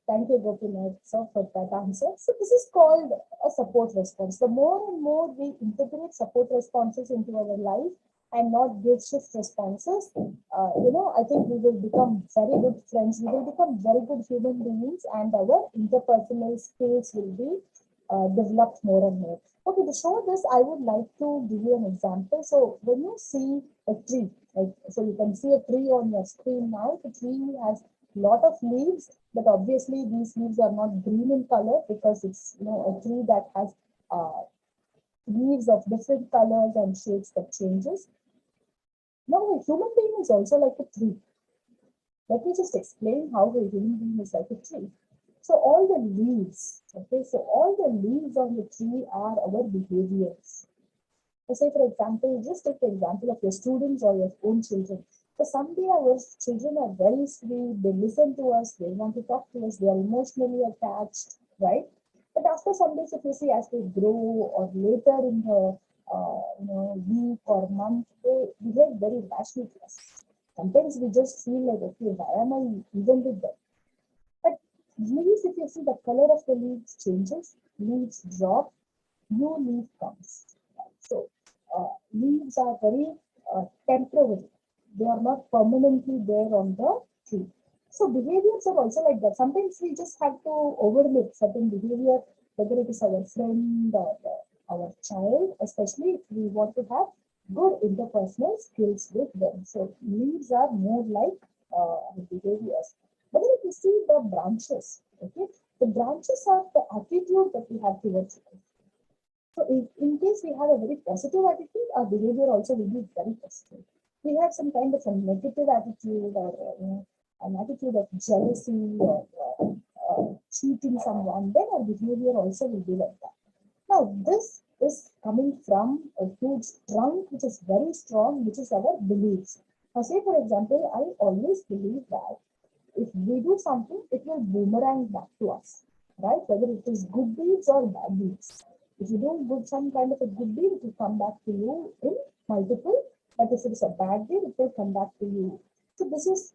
Thank you, Gopinath, sir, for that answer. So this is called a support response. The more and more we integrate support responses into our life and not give shift responses, I think we will become very good friends. We will become very good human beings, and our interpersonal skills will be developed more and more. Okay, to show this, I would like to give you an example. So when you see a tree, like, so you can see a tree on your screen now. The tree has lot of leaves, but obviously these leaves are not green in color because it's a tree that has leaves of different colors and shades that changes. Now a human being is also like a tree. Let me just explain how a human being is like a tree. So all the leaves, okay, so all the leaves on the tree are our behaviors. So say for example, just take the example of your students or your own children. So someday our children are very sweet, they listen to us, they want to talk to us, they are emotionally attached, right? But after some days, if you see as they grow or later in the week or month, they behave very rashly to us. Sometimes we just feel like, okay, why am I even with them? But leaves, if you see the color of the leaves changes, leaves drop, new leaf comes. So leaves are very temporary. They are not permanently there on the tree. So behaviors are also like that. Sometimes we just have to overlook certain behavior, whether it is our friend or our child, especially if we want to have good interpersonal skills with them. So leaves are more like behaviors. But then if you see the branches, okay, the branches are the attitude that we have towards it. So if, in case we have a very positive attitude, our behavior also will be very positive. We have some kind of a negative attitude or an attitude of jealousy or cheating someone, then our behavior also will be like that. Now, this is coming from a huge trunk which is very strong, which is our beliefs. Now, say for example, I always believe that if we do something, it will boomerang back to us, right? Whether it is good deeds or bad deeds. If you do good some kind of a good deed, it will come back to you in multiple. But if it is a bad deed, it will come back to you. So this is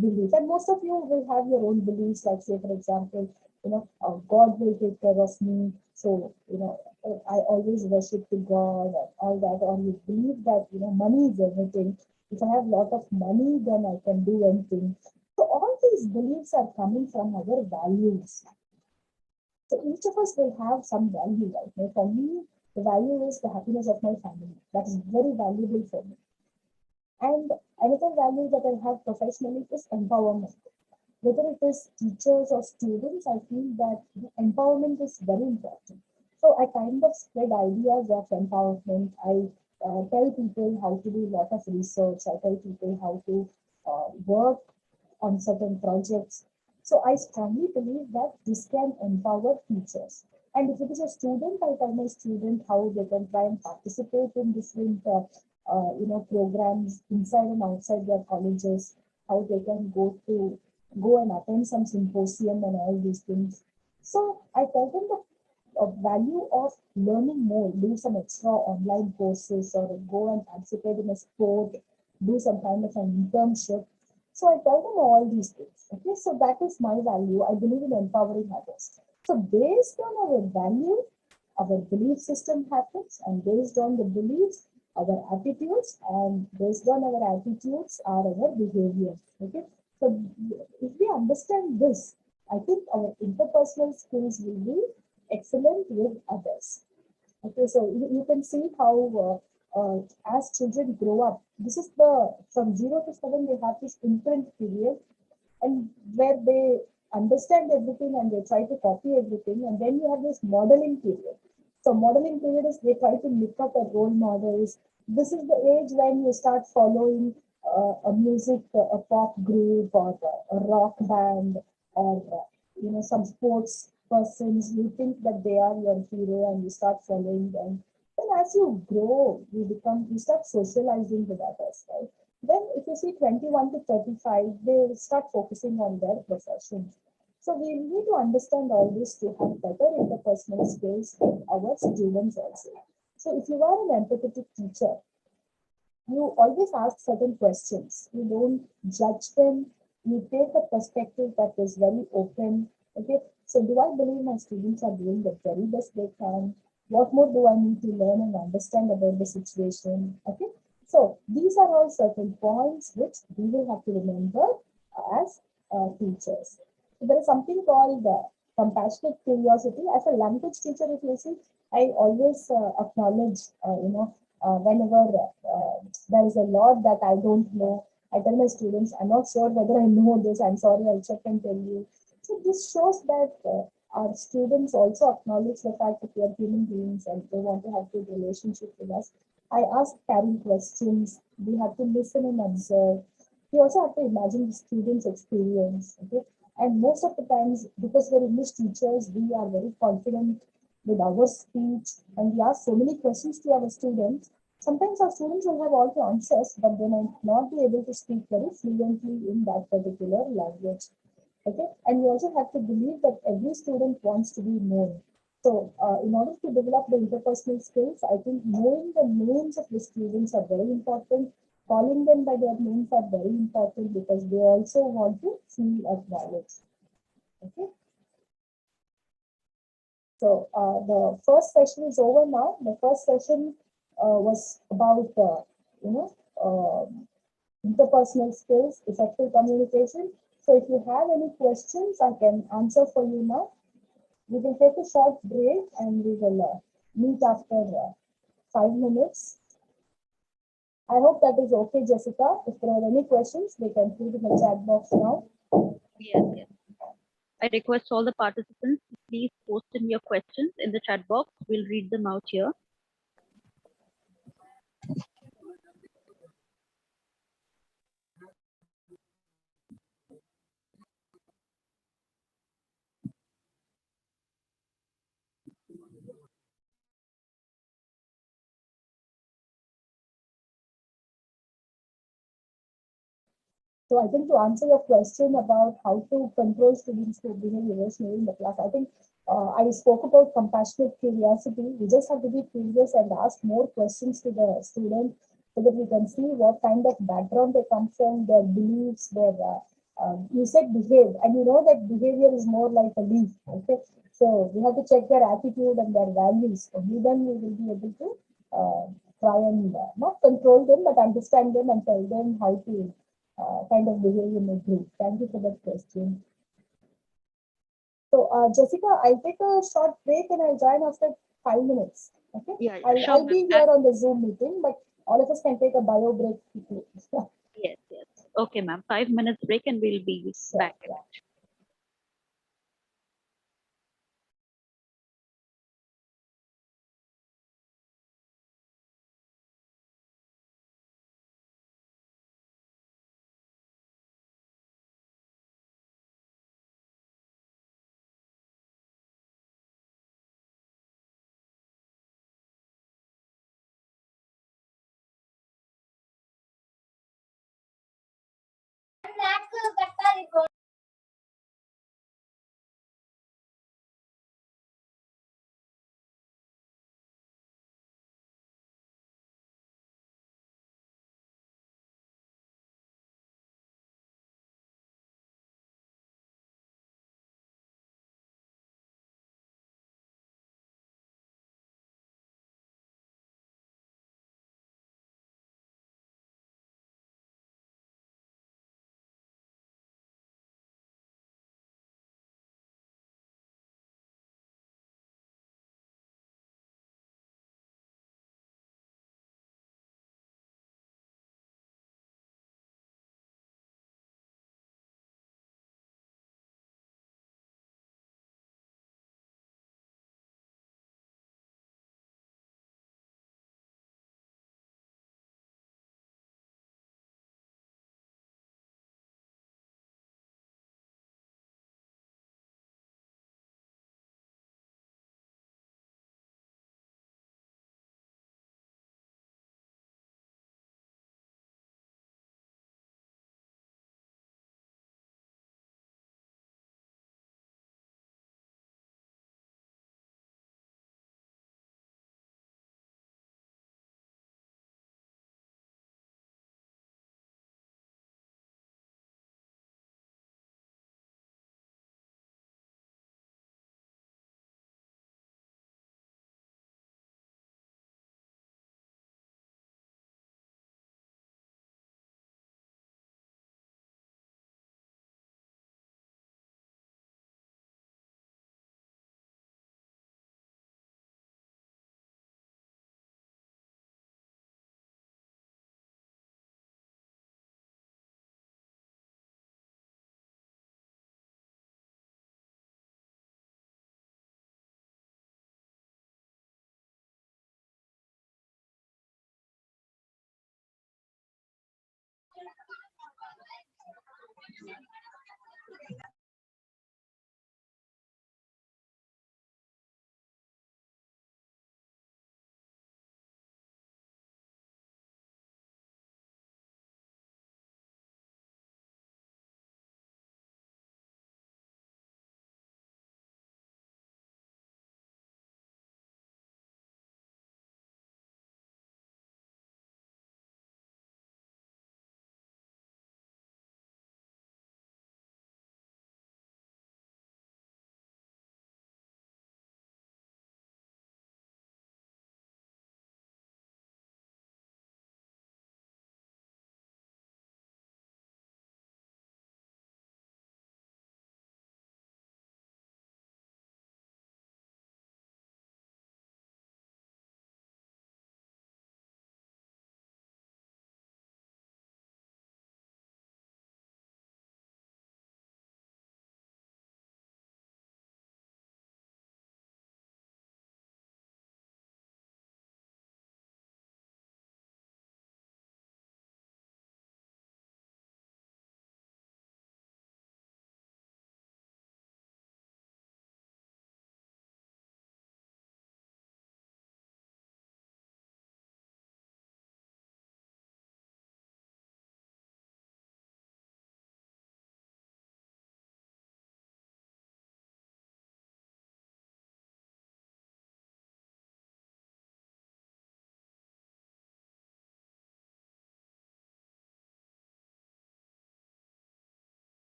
belief, and most of you will have your own beliefs. Like say, for example, God will take care of me. So I always worship to God and all that. Or you believe that money is everything. If I have a lot of money, then I can do anything. So all these beliefs are coming from our values. So each of us will have some value, right? Now, for me, the value is the happiness of my family. That is very valuable for me. And another value that I have professionally is empowerment. Whether it is teachers or students, I feel that the empowerment is very important. So I kind of spread ideas of empowerment. I tell people how to do a lot of research. I tell people how to work on certain projects. So I strongly believe that this can empower teachers. And if it is a student, I tell my student how they can try and participate in different programs inside and outside their colleges, how they can go and attend some symposium and all these things. So I tell them the value of learning more, do some extra online courses or go and participate in a sport, do some kind of an internship. So I tell them all these things. Okay, so that is my value. I believe in empowering others. So based on our value, our belief system happens, and based on the beliefs, our attitudes, and based on our attitudes are our behaviors. Okay, so if we understand this, I think our interpersonal skills will be excellent with others. Okay, so you can see how as children grow up, this is the from 0 to 7 they have this imprint period, and where they understand everything and they try to copy everything, and then you have this modeling period. So modeling period is they try to look up at role models. This is the age when you start following a music, a pop group or a rock band or some sports persons. You think that they are your hero and you start following them. Then as you grow, you start socializing with others, right? Then if you see 21 to 35, they start focusing on their professions. So we need to understand all this to have better interpersonal skills with our students also. So if you are an empathetic teacher, you always ask certain questions. You don't judge them. You take a perspective that is very open. Okay. So do I believe my students are doing the very best they can? What more do I need to learn and understand about the situation? Okay. So these are all certain points which we will have to remember as teachers. So there is something called compassionate curiosity. As a language teacher, if you see, I always acknowledge, whenever there is a lot that I don't know, I tell my students, I'm not sure whether I know this, I'm sorry, I'll check and tell you. So this shows that our students also acknowledge the fact that we are human beings and they want to have good relationship with us. I ask caring questions. We have to listen and observe. We also have to imagine the student's experience. Okay, and most of the times, because we're English teachers, we are very confident with our speech, and we ask so many questions to our students. Sometimes our students will have all the answers, but they might not be able to speak very fluently in that particular language. Okay, and you also have to believe that every student wants to be known. So, in order to develop the interpersonal skills, I think knowing the names of the students are very important. Calling them by their names are very important because they also want to feel acknowledged. Okay. So the first session is over now. The first session was about interpersonal skills, effective communication. So if you have any questions, I can answer for you now. We will take a short break and we will meet after 5 minutes. I hope that is okay, Jessica. If there are any questions, they can put in the chat box now. Yes, yes. I request all the participants to please post in your questions in the chat box. We'll read them out here. So I think to answer your question about how to control students who behave irrationally in the class, I think I spoke about compassionate curiosity. We just have to be curious and ask more questions to the student so that we can see what kind of background they come from, their beliefs, their you said behave, and you know that behavior is more like a leaf. Okay, so we have to check their attitude and their values. Only then we will be able to try and not control them, but understand them and tell them how to kind of behavior in a group. Thank you for that question. So, Jessica, I'll take a short break and I'll join after 5 minutes. Okay, Yeah, sure, I'll ma'am. be here on the Zoom meeting, but all of us can take a bio break quickly. Yes, yes. Okay, ma'am. 5 minutes break and we'll be back. Yeah.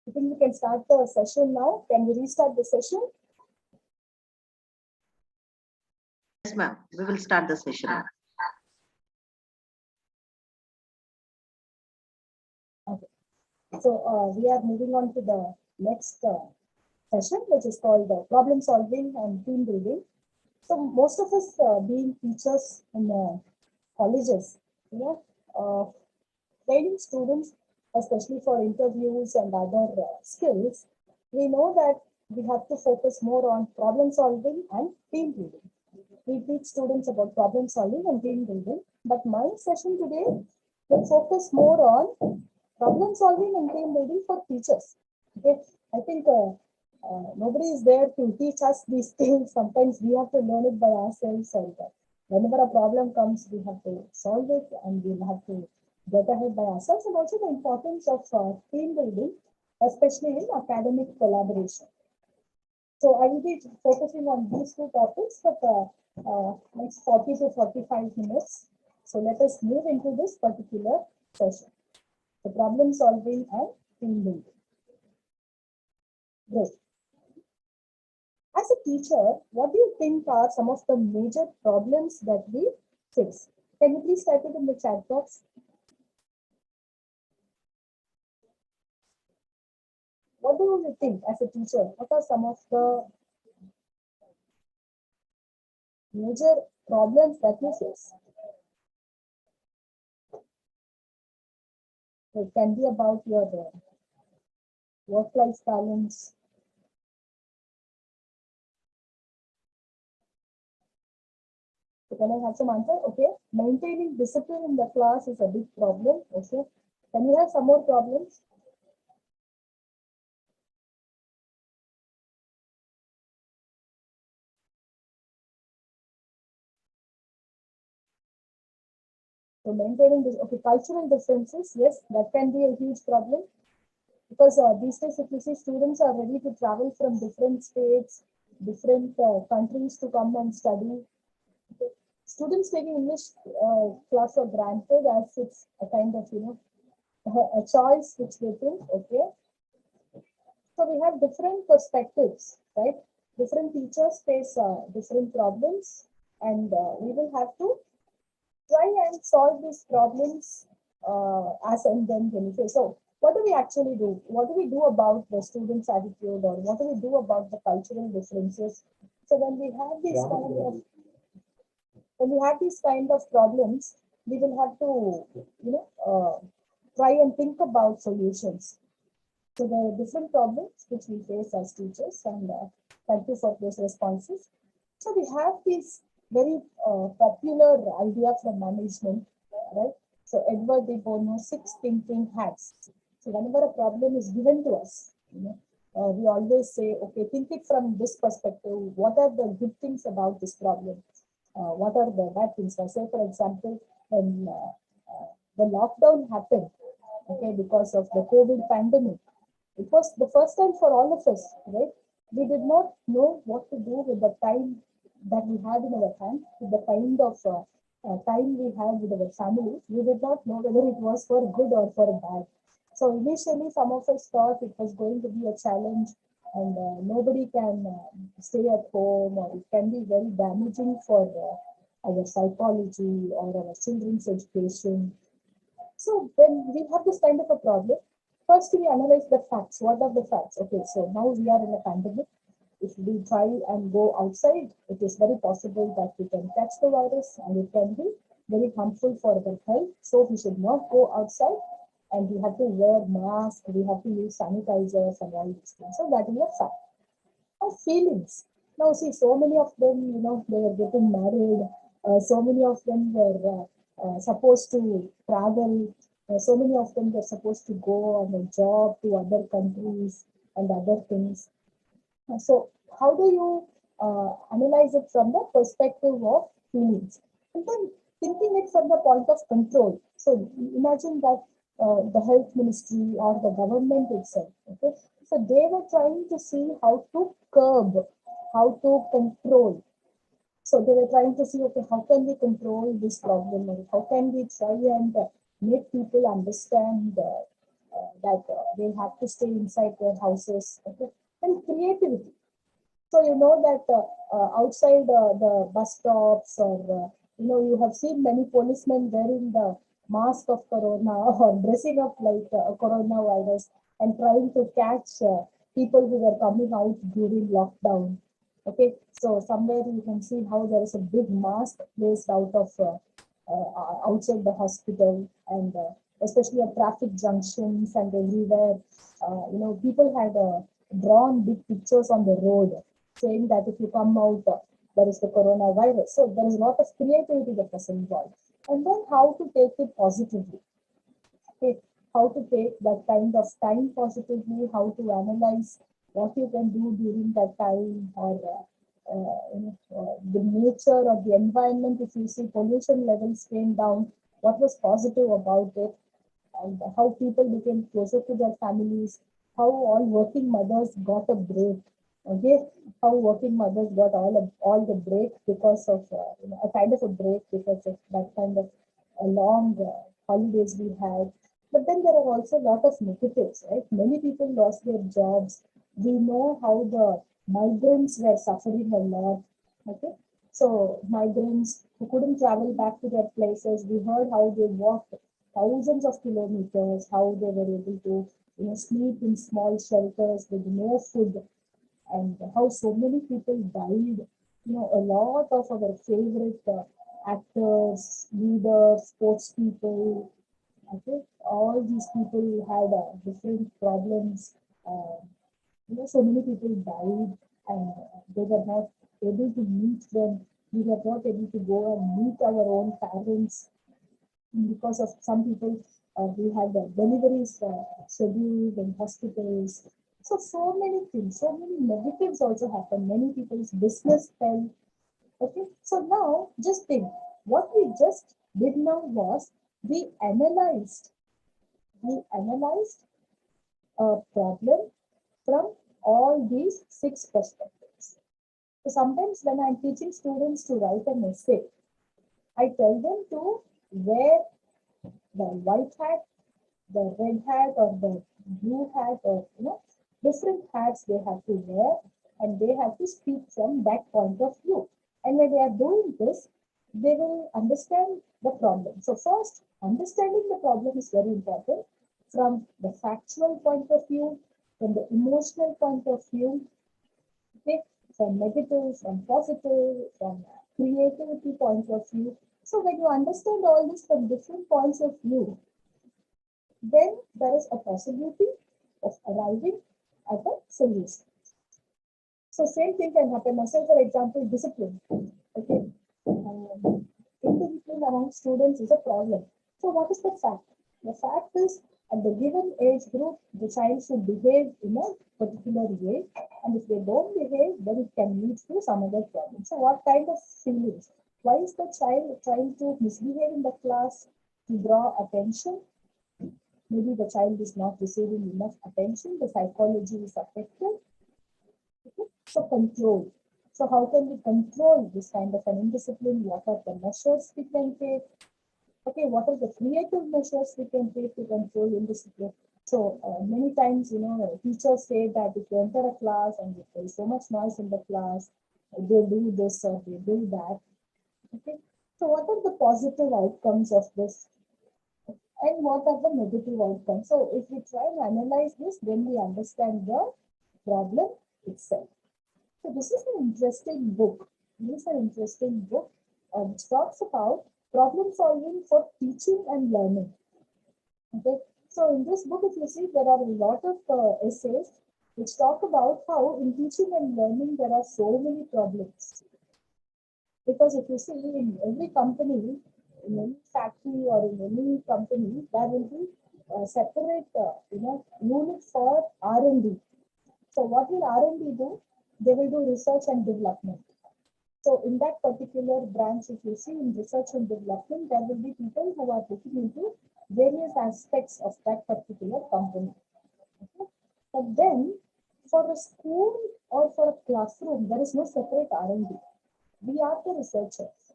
I think we can start the session now. Can we restart the session? Yes, ma'am. We will start the session now. Okay. So we are moving on to the next session, which is called problem solving and team building. So most of us being teachers in colleges, training students, especially for interviews and other skills, we know that we have to focus more on problem solving and team building. We teach students about problem solving and team building, but my session today will focus more on problem solving and team building for teachers. Okay, I think nobody is there to teach us these things. Sometimes we have to learn it by ourselves, and whenever a problem comes, we have to solve it, and we have to get ahead by ourselves, and also the importance of team building, especially in academic collaboration. So I will be focusing on these two topics for the next 40 to 45 minutes. So let us move into this particular session, the problem solving and team building. Great. As a teacher, what do you think are some of the major problems that we face? Can you please type it in the chat box? What do you think as a teacher? What are some of the major problems that you face? It can be about your work-life balance. So can I have some answer? Okay. Maintaining discipline in the class is a big problem. Okay. Can we have some more problems? So maintaining this, okay, cultural differences, yes, that can be a huge problem. Because these days, if you see, students are ready to travel from different states, different countries to come and study. Okay. Students taking English class for granted as it's a kind of, a choice which they think, okay. So we have different perspectives, right? Different teachers face different problems, and we will have to try and solve these problems as and when we face. So what do we actually do? What do we do about the students' attitude, or what do we do about the cultural differences? So when we have these kind of problems, we will have to, try and think about solutions. So there are different problems which we face as teachers, and thank you for those responses. So we have this very popular idea from management, right? So Edward de Bono, 6 thinking hats. So whenever a problem is given to us, we always say, okay, think it from this perspective. What are the good things about this problem? What are the bad things? So say, for example, when the lockdown happened, okay, because of the COVID pandemic, it was the first time for all of us, right? We did not know what to do with the time that we had in our hand, with the kind of time we had with our family. We did not know whether it was for good or for bad. So initially, some of us thought it was going to be a challenge, and nobody can stay at home, or it can be very damaging for our psychology or our children's education. So when we have this kind of a problem, first we analyze the facts. What are the facts? Okay, so now we are in a pandemic. If we try and go outside, it is very possible that we can catch the virus, and it can be very harmful for our health. So we should not go outside, and we have to wear masks, we have to use sanitizers and all these things. So that is a fact. Our feelings. Now see, so many of them, they were getting married. So many of them were supposed to travel. So many of them were supposed to go on a job to other countries and other things. So how do you analyze it from the perspective of feelings? And then thinking it from the point of control. So imagine that the health ministry or the government itself, okay? So they were trying to see how to curb, how to control. So they were trying to see, okay, how can we control this problem, or how can we try and make people understand that they have to stay inside their houses. Okay? And creativity. So you know that outside the bus stops, or you have seen many policemen wearing the mask of corona or dressing up like a coronavirus and trying to catch people who were coming out during lockdown. Okay, so somewhere you can see how there is a big mask placed out of outside the hospital, and especially at traffic junctions and everywhere. People had drawn big pictures on the road saying that if you come out, there is the coronavirus. So there is a lot of creativity that was involved. And then how to take it positively. Okay, how to take that kind of time positively, how to analyze what you can do during that time, or the nature or the environment. If you see pollution levels came down, what was positive about it, and how people became closer to their families, how all working mothers got a break. Okay, how working mothers got all the break because of a kind of a break because of that kind of a long holidays we had. But then there are also a lot of negatives, right? Many people lost their jobs. We know how the migrants were suffering a lot. Okay, so migrants who couldn't travel back to their places, we heard how they walked thousands of kilometers, how they were able to sleep in small shelters with no food, and how so many people died. A lot of our favorite actors, leaders, sports people, okay, all these people had different problems. Uh, so many people died, and they were not able to meet them. We were not able to go and meet our own parents because of some people. We had deliveries scheduled in hospitals. So many things, so many negatives also happened. Many people's business fell. Okay, so now just think, what we just did now was we analyzed a problem from all these six perspectives. So sometimes when I'm teaching students to write an essay, I tell them to wear the white hat, the red hat, or the blue hat, or different hats they have to wear, and they have to speak from that point of view. And when they are doing this, they will understand the problem. So first, understanding the problem is very important from the factual point of view, from the emotional point of view, okay, from negative, from positive, from creativity point of view. So when you understand all this from different points of view, then there is a possibility of arriving at a solution. So same thing can happen. Now, say for example, discipline. Okay, indiscipline among students is a problem. So what is the fact? The fact is, at the given age group, the child should behave in a particular way, and if they don't behave, then it can lead to some other problem. So what kind of feelings? Why is the child trying to misbehave in the class? To draw attention? Maybe the child is not receiving enough attention, the psychology is affected. Okay? So control. So how can we control this kind of an indiscipline? What are the measures we can take? Okay, what are the creative measures we can take to control indiscipline? So many times, teachers say that if you enter a class and if there is so much noise in the class, they do this or they do that. Okay, so what are the positive outcomes of this? And what are the negative outcomes? So if we try and analyze this, then we understand the problem itself. So this is an interesting book. This is an interesting book which talks about problem solving for teaching and learning. Okay. So in this book, if you see, there are a lot of essays which talk about how in teaching and learning there are so many problems. Because if you see in every company, in any factory or in any company, there will be a separate, unit for R&D. So what will R&D do? They will do research and development. So in that particular branch, if you see in research and development, there will be people who are looking into various aspects of that particular company. Okay? But then for a school or for a classroom, there is no separate R&D. We are the researchers.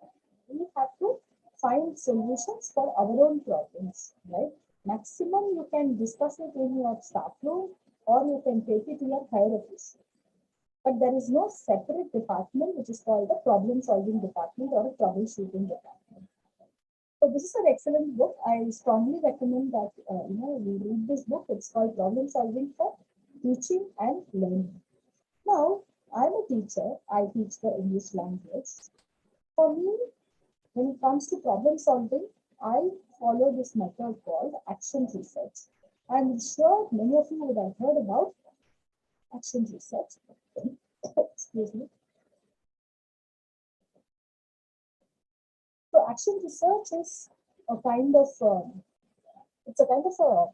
We have to find solutions for our own problems, right? Maximum you can discuss it in your staff room or you can take it to your higher office. But there is no separate department which is called the problem solving department or a troubleshooting department. So this is an excellent book. I strongly recommend that you read this book. It's called Problem Solving for Teaching and Learning. Now, I'm a teacher. I teach the English language. For me, when it comes to problem solving, I follow this method called action research. I'm sure many of you would have heard about action research. Excuse me. So action research is a kind of it's a kind of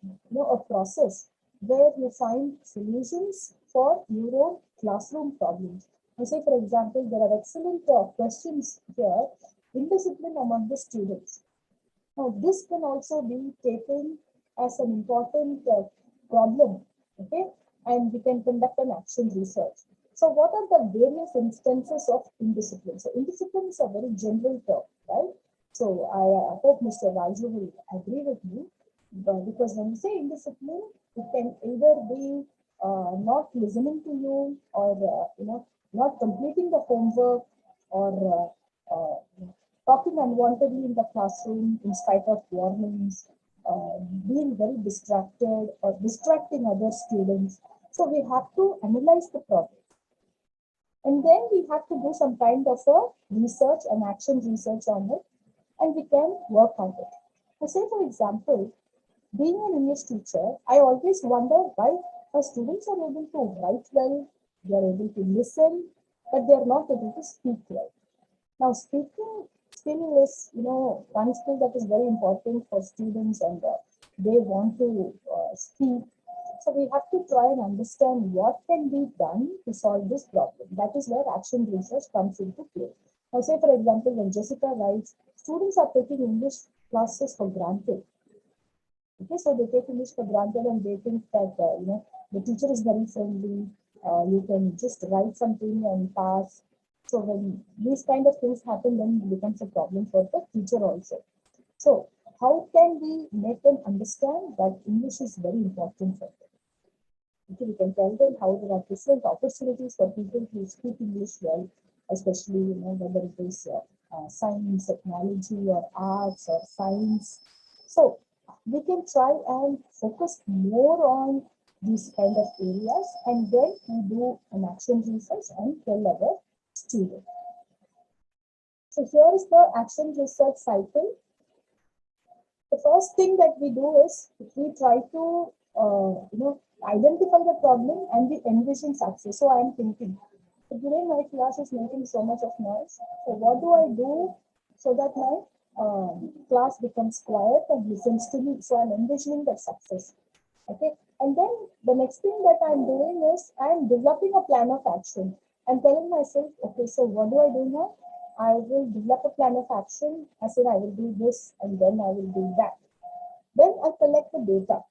a process where you find solutions for your own classroom problems. Now, say for example, there are excellent questions here, indiscipline among the students. Now, this can also be taken as an important problem, okay? And we can conduct an action research. So, what are the various instances of indiscipline? So, indiscipline is a very general term, right? So, I hope Mr. Raju will agree with me, because when you say indiscipline, it can either be not listening to you, or not completing the homework, or talking unwantedly in the classroom in spite of warnings, being very distracted or distracting other students. So we have to analyze the problem. And then we have to do some kind of a research and action research on it, and we can work on it. So say for example, being an English teacher, I always wonder why my students are able to write well, they are able to listen, but they are not able to speak well. Now, speaking skill is, one skill that is very important for students, and they want to speak. So we have to try and understand what can be done to solve this problem. That is where action research comes into play. Now, say for example, when Jessica writes, students are taking English classes for granted. Okay, so they take English for granted and they think that the teacher is very friendly. You can just write something and pass. So when these kind of things happen, then it becomes a problem for the teacher also. So how can we make them understand that English is very important for them? Okay, we can tell them how there are different opportunities for people to speak English well, especially whether it is science, technology, or arts, or science. So we can try and focus more on these kind of areas, and then we do an action research and tell our students. So here is the action research cycle. The first thing that we do is we try to identify the problem and we envision success. So I am thinking, today my class is making so much of noise. So what do I do so that my class becomes quiet and listens to me? So I'm envisioning that success. Okay. And then the next thing that I'm doing is I'm developing a plan of action. I'm telling myself, okay, so what do I do now? I will develop a plan of action. I said I will do this and then I will do that. Then I collect the data.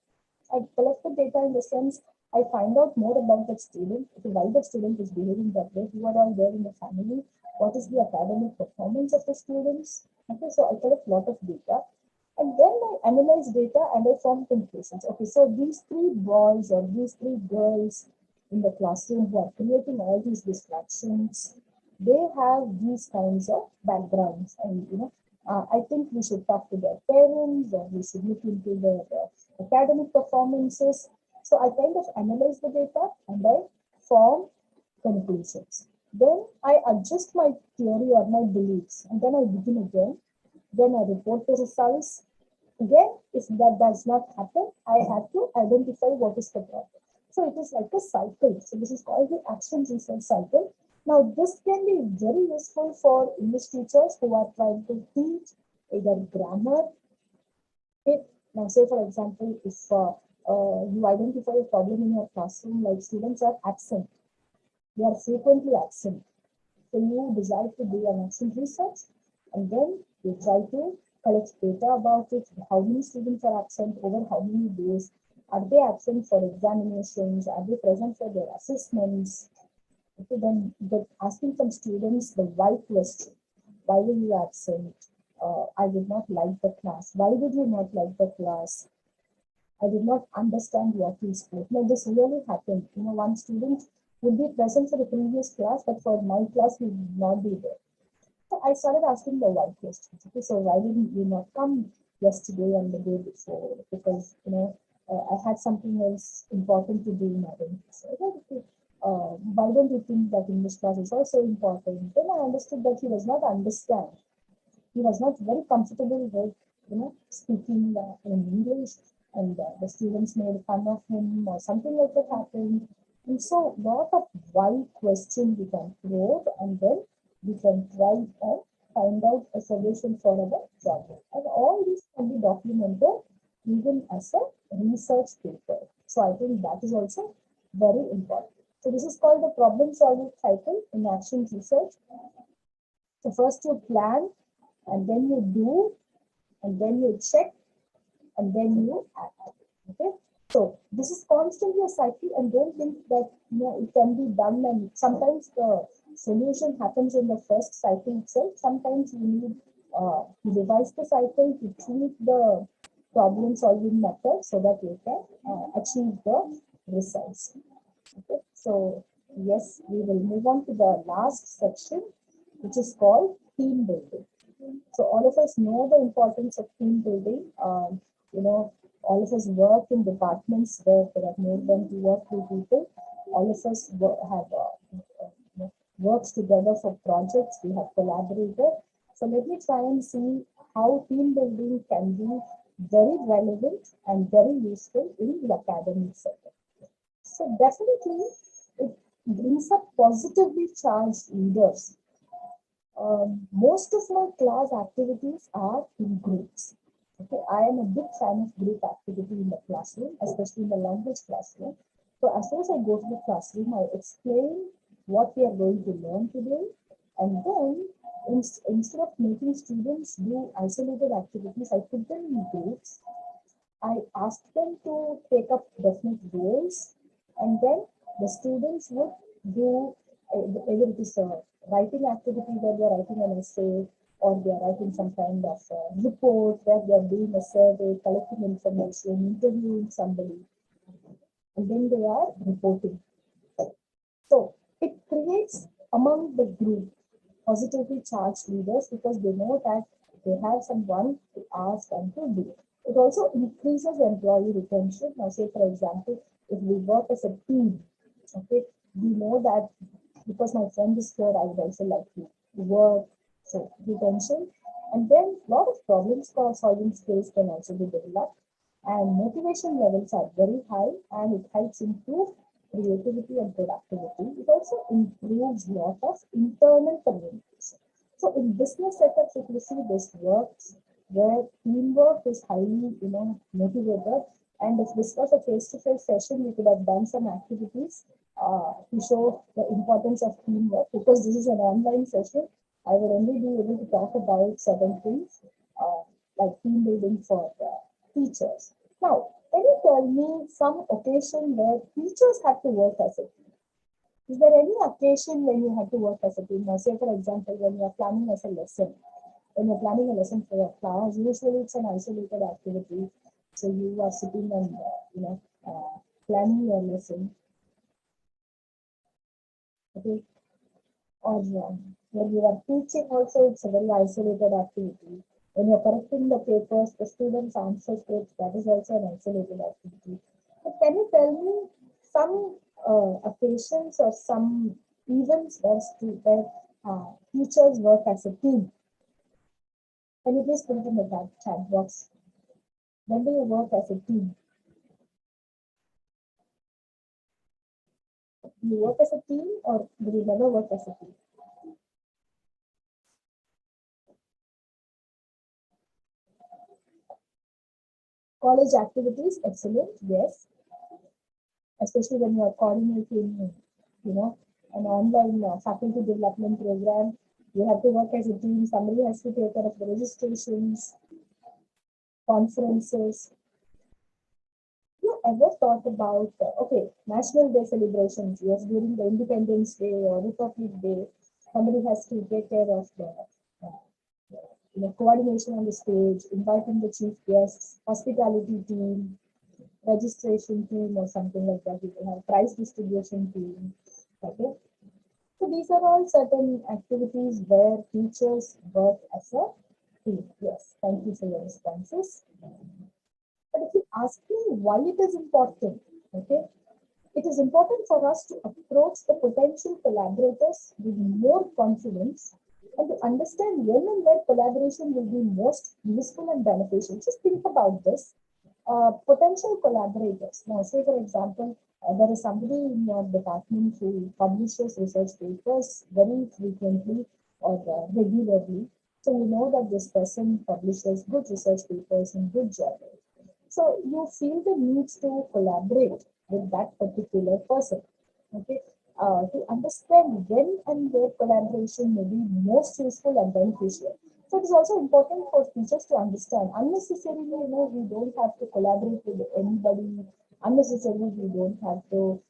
I collect the data in the sense I find out more about the student, why the student is behaving that way, who are all there in the family, what is the academic performance of the students. Okay, so I collect a lot of data. And then I analyze data and I form conclusions. Okay, so these three boys or these three girls in the classroom who are creating all these distractions, they have these kinds of backgrounds. And I think we should talk to their parents, or we should look into their academic performances. So I kind of analyze the data and I form conclusions. Then I adjust my theory or my beliefs, and then I begin again. Then I report the results. Again, if that does not happen, I have to identify what is the problem. So it is like a cycle. So this is called the action research cycle. Now this can be very useful for English teachers who are trying to teach either grammar. Okay. Now say for example, if you identify a problem in your classroom, like students are absent, they are frequently absent. So you decide to do an action research, and then you try to collect data about it. How many students are absent over how many days? Are they absent for examinations? Are they present for their assessments? Okay, then asking some students the why question. Why were you absent? I did not like the class. Why did you not like the class? I did not understand what he spoke. Now, this really happened. One student would be present for the previous class, but for my class, he would not be there. So I started asking the why questions. Okay, so why didn't you not come yesterday and the day before? Because I had something else important to do in my room. So okay, why don't you think that English class is also important? Then I understood that he does not understand. He was not very comfortable with speaking in English, and the students made fun of him or something like that happened. And so lot of why question we can probe, and then we can try and find out a solution for our problem. And all this can be documented even as a research paper. So I think that is also very important. So this is called the problem solving cycle in action research. So first you plan, and then you do, and then you check, and then you act. Okay, so this is constantly a cycle, and don't think that it can be done, and sometimes the solution happens in the first cycle itself. Sometimes you need to revise the cycle to tweak the problem solving method so that you can achieve the results. Okay, so yes, we will move on to the last section, which is called team building. So all of us know the importance of team building. All of us work in departments where there are more than 2 or 3 people. All of us have works together for projects. We have collaborated. So let me try and see how team building can be very relevant and very useful in the academic setting. So definitely it brings up positively charged leaders. Most of my class activities are in groups. Okay, I am a big fan of group activity in the classroom, especially in the language classroom. So as soon as I go to the classroom, I explain what we are going to learn today, and then instead of making students do isolated activities, I put them in groups. I ask them to take up definite roles, and then the students would do either it is a writing activity where they are writing an essay, or they are writing some kind of report where they are doing a survey, collecting information, interviewing somebody, and then they are reporting. So it creates among the group positively charged leaders because they know that they have someone to ask and to do. It also increases employee retention. Now, say for example, if we work as a team, okay, we know that because my friend is here, I would also like to work. So retention, and then a lot of problem solving skills can also be developed, and motivation levels are very high, and it helps improve creativity and productivity. It also improves lot of internal communication. So in business setups, if you see this works where teamwork is highly, motivated. And if this was a face-to-face session, we could have done some activities to show the importance of teamwork. Because this is an online session, I will only be able to talk about certain things like team building for teachers. Now, can you tell me some occasion where teachers had to work as a team? Is there any occasion when you had to work as a team? Now, say for example, when you are planning as a lesson, when you're planning a lesson for a class, usually it's an isolated activity. So you are sitting and planning your lesson. Okay, or when you are teaching, also it's a very isolated activity. When you're correcting the papers, the students' answer scripts, that is also an isolated activity. But can you tell me some occasions or some events where teachers work as a team? Can you please put it in the chat box? When do you work as a team? Do you work as a team, or do you never work as a team? College activities, excellent, yes. Especially when you are coordinating, an online faculty development program. You have to work as a team. Somebody has to take care of the registrations, conferences. You ever thought about, National Day celebrations? Yes, during the Independence Day or Republic Day, somebody has to take care of the coordination on the stage, inviting the chief guests, hospitality team. registration team or something like that. We will have prize distribution team. Okay. So these are all certain activities where teachers work as a team. Yes, thank you for your responses. But if you ask me why it is important, okay, it is important for us to approach the potential collaborators with more confidence and to understand when and where collaboration will be most useful and beneficial. Just think about this. Potential collaborators. Now, say for example, there is somebody in your department who publishes research papers very frequently or regularly. So you know that this person publishes good research papers in good journals. So you feel the need to collaborate with that particular person. Okay. To understand when and where collaboration may be most useful and beneficial. So it is also important for teachers to understand unnecessarily, we don't have to collaborate with anybody. Unnecessarily, we don't have to,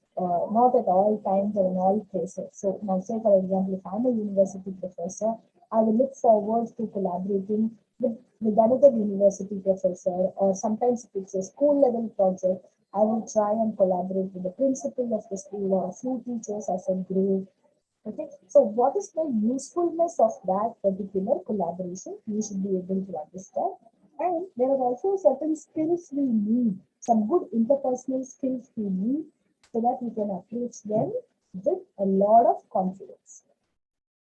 not at all times or in all places. So now say, for example, if I'm a university professor, I will look forward to collaborating with another university professor, or sometimes if it's a school level project, I will try and collaborate with the principal of the school or a few teachers as a group. Okay, so what is the usefulness of that particular collaboration? We should be able to understand. And there are also certain skills we need, some good interpersonal skills we need so that we can approach them with a lot of confidence.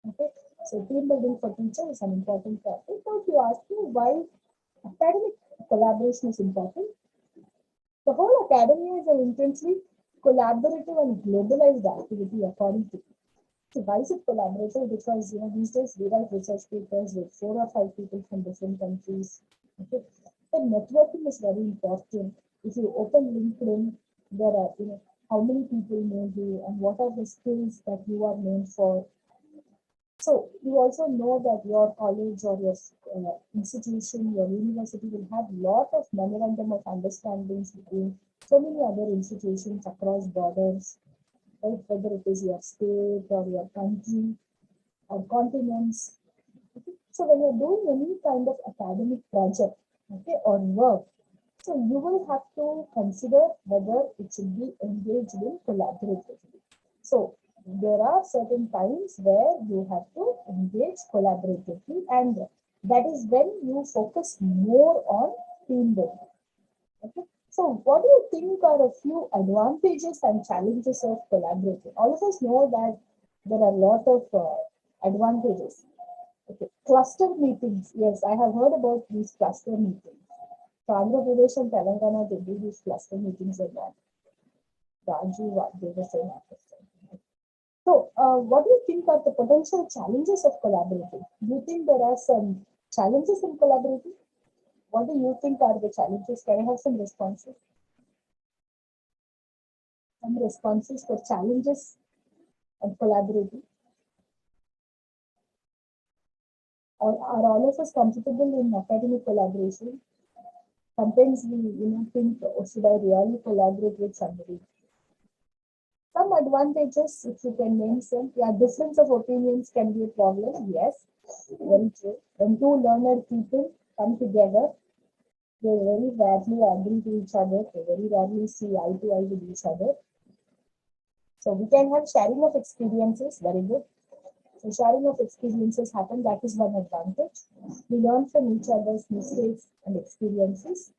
Okay, so team building for teachers is an important topic. Now, if you ask me why academic collaboration is important, the whole academy is an intensely collaborative and globalized activity according to me. So why is it collaborative? Because these days we write research papers with 4 or 5 people from different countries. Okay. The networking is very important. If you open LinkedIn, there are how many people know you and what are the skills that you are known for. So you also know that your college or your institution, your university will have lot of memorandum of understandings between so many other institutions across borders, right? Whether it is your state or your country or continents. Okay? So when you're doing any kind of academic project, okay, or work, so you will have to consider whether it should be engaged in collaboratively. So there are certain times where you have to engage collaboratively, and that is when you focus more on team building. Okay. So what do you think are a few advantages and challenges of collaborating? All of us know that there are a lot of advantages. Okay. Cluster meetings. Yes, I have heard about these cluster meetings. So Andhra Pradesh and Telangana, they do these cluster meetings a lot. Raju, they were saying after. So, what do you think are the potential challenges of collaborating? Do you think there are some challenges in collaborating? What do you think are the challenges? Can I have some responses? Some responses for challenges of collaborating? Or are all of us comfortable in academic collaboration? Sometimes we think, oh, should I really collaborate with somebody? Some advantages, if you can name some. Yeah, difference of opinions can be a problem. Yes, very true. When two learned people come together, they very rarely agree to each other. They very rarely see eye to eye with each other. So we can have sharing of experiences. Very good. So sharing of experiences happen. That is one advantage. We learn from each other's mistakes and experiences.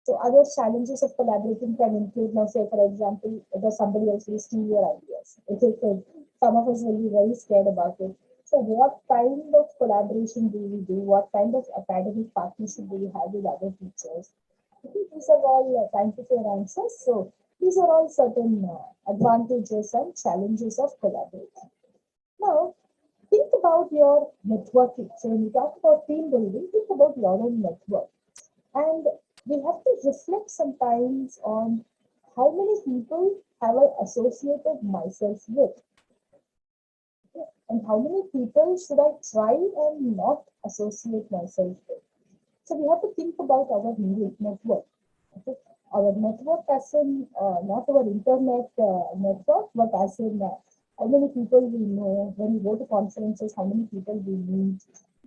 So other challenges of collaborating can include, now say for example, if somebody else will steal your ideas. If it could, some of us will be very scared about it. So what kind of collaboration do we do? What kind of academic partnership do we have with other teachers? I think these are all thank you for your answers. So these are all certain advantages and challenges of collaboration. Now, think about your networking. So when you talk about team building, think about your own network. And we have to reflect sometimes on how many people have I associated myself with, and how many people should I try and not associate myself with. So we have to think about our network. Okay? Our network as in not our internet network, but as in how many people we know when we go to conferences, how many people we meet.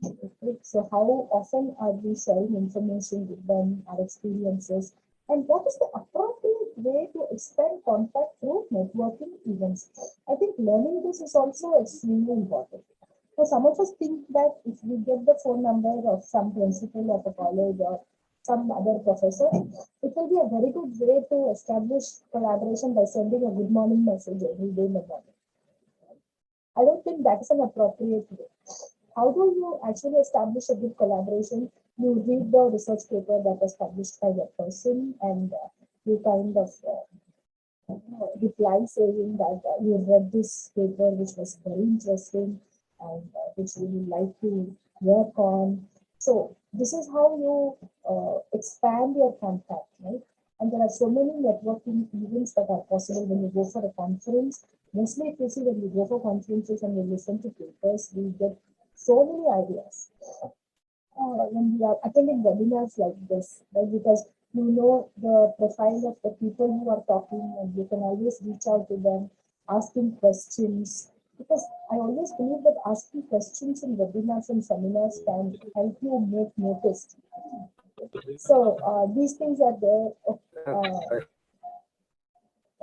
Okay? So how often are we sharing information with them, our experiences? And what is the appropriate way to expand contact through networking events? I think learning this is also extremely important. So some of us think that if we get the phone number of some principal of a college or some other professor, it will be a very good way to establish collaboration by sending a good morning message every day in the morning. I don't think that is an appropriate way. How do you actually establish a good collaboration? You read the research paper that was published by that person, and you kind of reply saying that you read this paper, which was very interesting, and which you would like to work on. So this is how you expand your contact, right? And there are so many networking events that are possible when you go for a conference. Mostly, if you see when you go for conferences and you listen to papers, we get so many ideas when we are attending webinars like this, right? Because you know the profile of the people who are talking, and you can always reach out to them, asking questions. Because I always believe that asking questions in webinars and seminars can help you make noticed. So these things are there.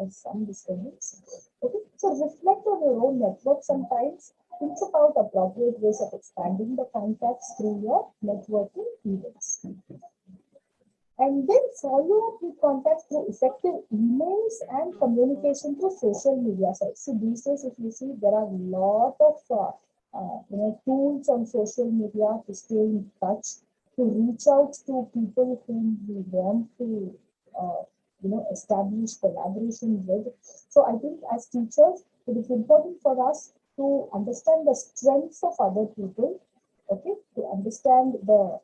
Some disturbance. Okay, so reflect on your own network sometimes. Think about appropriate ways of expanding the contacts through your networking events. And then follow up with contacts through effective emails and communication through social media sites. So these days, if you see, there are a lot of tools on social media to stay in touch, to reach out to people whom we want to establish collaboration with. So I think as teachers, it is important for us to understand the strengths of other people, okay, to understand the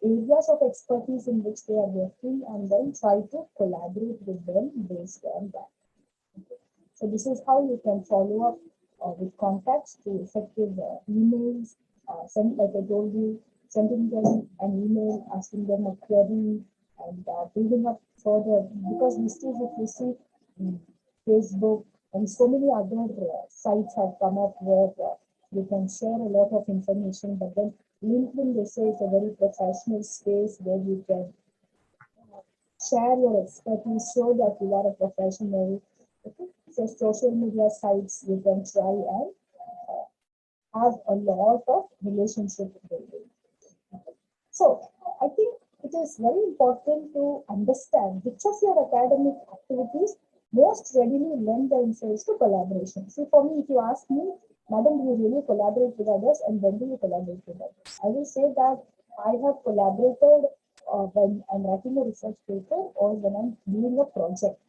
areas of expertise in which they are working, and then try to collaborate with them based on that. Okay. So this is how you can follow up with contacts through effective emails, like I told you, sending them an email, asking them a query, and building up further. Because these days, if you see Facebook and so many other sites have come up where you can share a lot of information, but then LinkedIn, they say, is a very professional space where you can share your expertise, show that you are a professional. Okay? So social media sites, you can try and have a lot of relationship building. So I think it is very important to understand which of your academic activities most readily lend themselves to collaboration. See, for me, if you ask me, Madam, do you really collaborate with others, and when do you collaborate with others? I will say that I have collaborated when I'm writing a research paper or when I'm doing a project.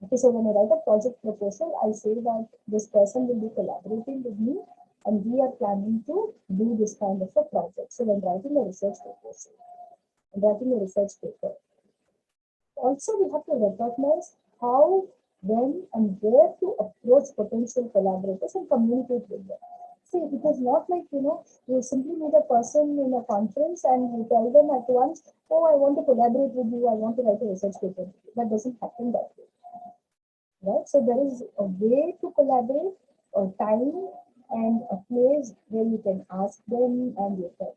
Okay, so when I write a project proposal, I say that this person will be collaborating with me, and we are planning to do this kind of a project. So when writing a research proposal, writing a research paper, also we have to recognize how, when, and where to approach potential collaborators and communicate with them. See, it is not like, you simply meet a person in a conference and you tell them at once, oh, I want to collaborate with you, I want to write a research paper. That doesn't happen that way. Right? So there is a way to collaborate, a time and a place where you can ask them and you can,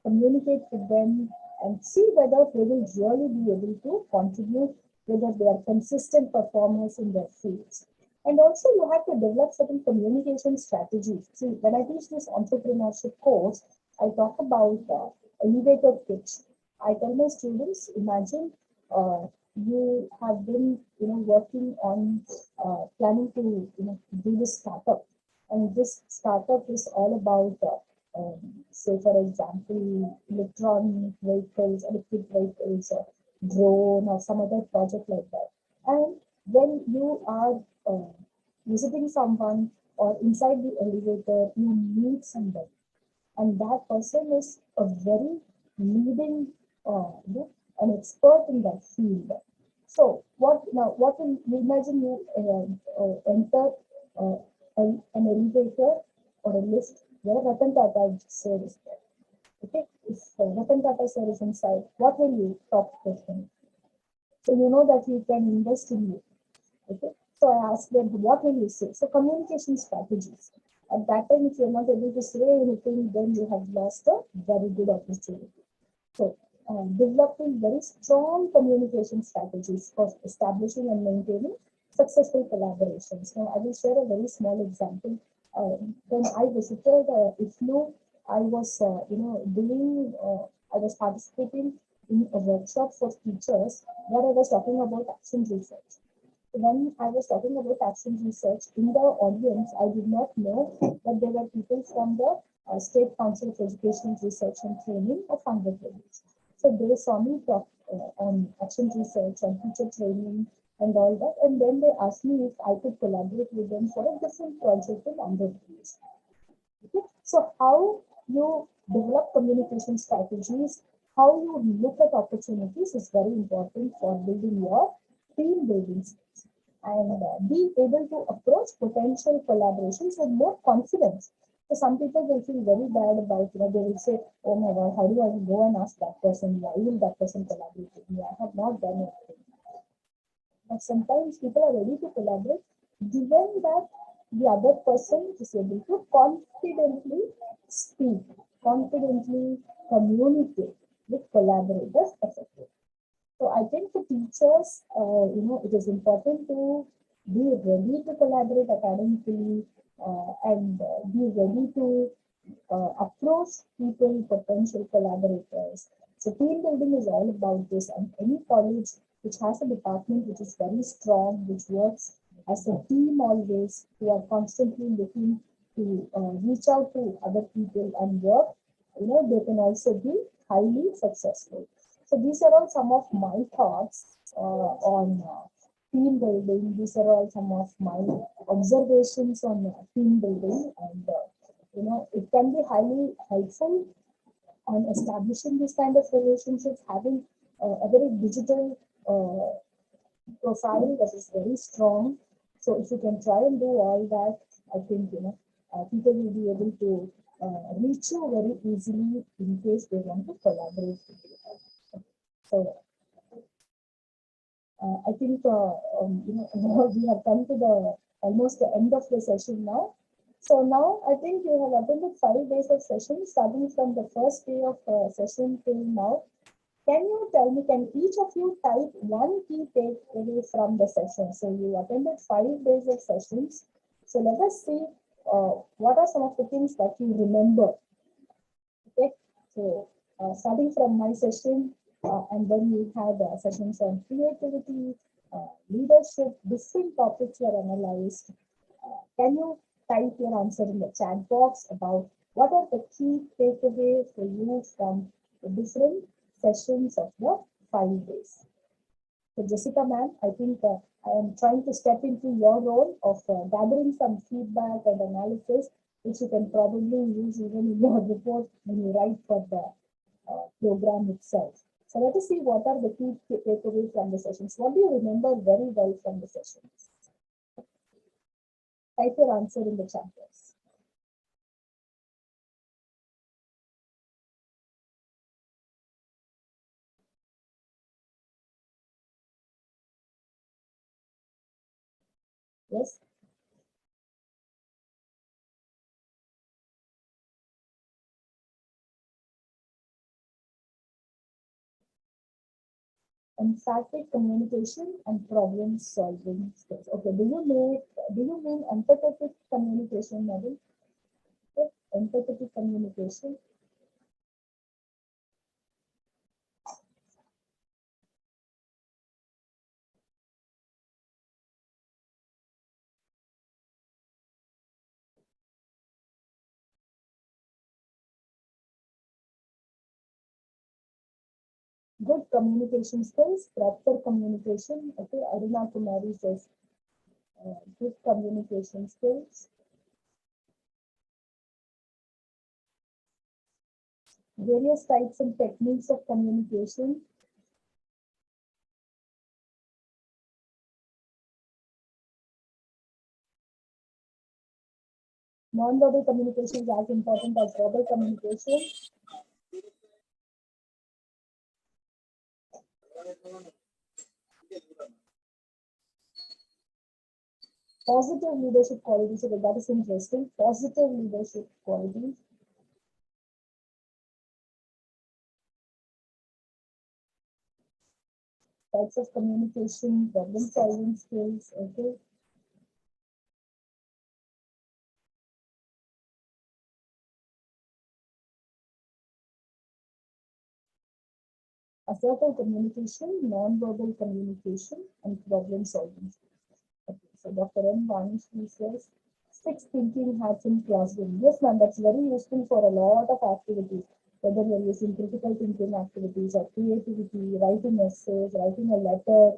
communicate with them and see whether they will really be able to contribute, whether they are consistent performers in their fields. And also you have to develop certain communication strategies. See, when I teach this entrepreneurship course, I talk about elevator pitch. I tell my students, imagine you have been, working on planning to, do this startup, and this startup is all about, say, for example, electric vehicles, drone, or some other project like that. And when you are visiting someone or inside the elevator, you meet somebody, and that person is a very leading, an expert in that field. So what now? What will you imagine you enter an elevator or a lift where Ratan Tata sir is there? Okay, if Ratan Tata sir is inside, what will you talk with him? So you know that he can invest in you. Okay, so I asked them, what will you say? So communication strategies. At that time, if you're not able to say anything, then you have lost a very good opportunity. So developing very strong communication strategies for establishing and maintaining successful collaborations. Now, I will share a very small example. When I visited IFLU, I was, I was participating in a workshop for teachers where I was talking about action research. When I was talking about action research, in the audience, I did not know that there were people from the State Council for Education Research and Training of Andhra Pradesh. So they saw me talk on action research and teacher training and all that. And then they asked me if I could collaborate with them for a different project in Andhra Pradesh. Okay? So how you develop communication strategies, how you look at opportunities is very important for building your team building skills and be able to approach potential collaborations with more confidence. So some people will feel very bad about, they will say, oh my God, how do I go and ask that person? Why will that person collaborate with me? I have not done anything. But sometimes people are ready to collaborate given that the other person is able to confidently speak, confidently communicate with collaborators effectively. So I think for teachers, it is important to be ready to collaborate academically and be ready to approach people, potential collaborators. So team building is all about this, and any college which has a department which is very strong, which works as a team always, who are constantly looking to reach out to other people and work, they can also be highly successful. So these are all some of my thoughts on team building. These are all some of my observations on team building, and it can be highly helpful on establishing this kind of relationships, having a very digital profile that is very strong. So if you can try and do all that, I think people will be able to reach you very easily in case they want to collaborate with you. So I think we have come to the almost the end of the session now. So now I think you have attended 5 days of session, starting from the first day of session till now. Can you tell me, can each of you type one key takeaway from the session? So you attended 5 days of sessions. So let us see what are some of the things that you remember. Okay, so starting from my session, and then we had sessions on creativity, leadership, different topics were analyzed. Can you type your answer in the chat box about what are the key takeaways for you from the different sessions of the 5 days? So Jessica ma'am, I think I am trying to step into your role of gathering some feedback and analysis, which you can probably use even in your report when you write for the program itself. So let us see what are the key takeaways from the sessions. What do you remember very well from the sessions? Type your answer in the chat box. Yes. Emphatic communication and problem solving skills. Okay, do you mean empathetic communication, Madam? Okay. Empathetic communication. Good communication skills, proper communication. Okay, Aruna Kumari says good communication skills. Various types and techniques of communication. Non-verbal communication is as important as verbal communication. Positive leadership qualities. So that is interesting. Positive leadership qualities. types of communication, problem solving skills, okay. Assertive communication, non-verbal communication, and problem solving skills. Okay, so Dr. M. Vanishri says, 6 thinking hats in classroom. Yes, ma'am, that's very useful for a lot of activities, whether you're using critical thinking activities or creativity, writing essays, writing a letter.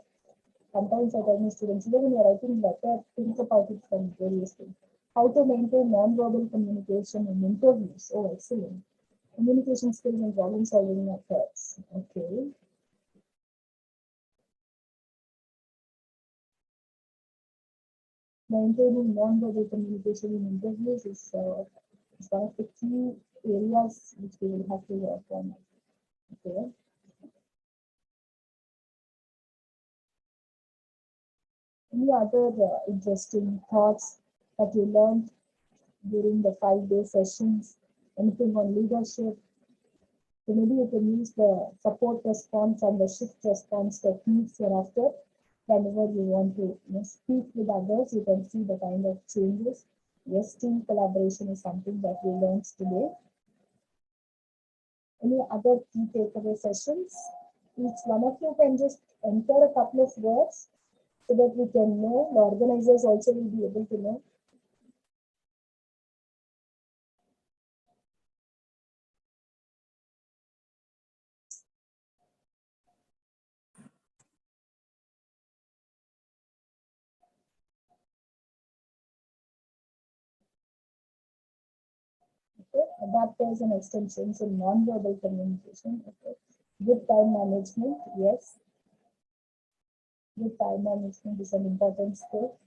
Sometimes I tell my students, even when you're writing a letter, think about it from various things. How to maintain non-verbal communication in interviews. Oh, excellent. Communication skills and problem solving methods. Okay. Maintaining non-verbal communication in interviews is one of the key areas which we will have to work on. Okay. Any other interesting thoughts that you learned during the 5-day sessions? Anything on leadership? So maybe you can use the support response and the shift response techniques hereafter. Whenever you want to speak with others, you can see the kind of changes. Yes, team collaboration is something that we learned today. Any other key takeaway sessions? Each one of you can just enter a couple of words so that we can know. The organizers also will be able to know. Okay, adapters and extensions in non-verbal communication. Okay, good time management. Yes, good time management is an important skill.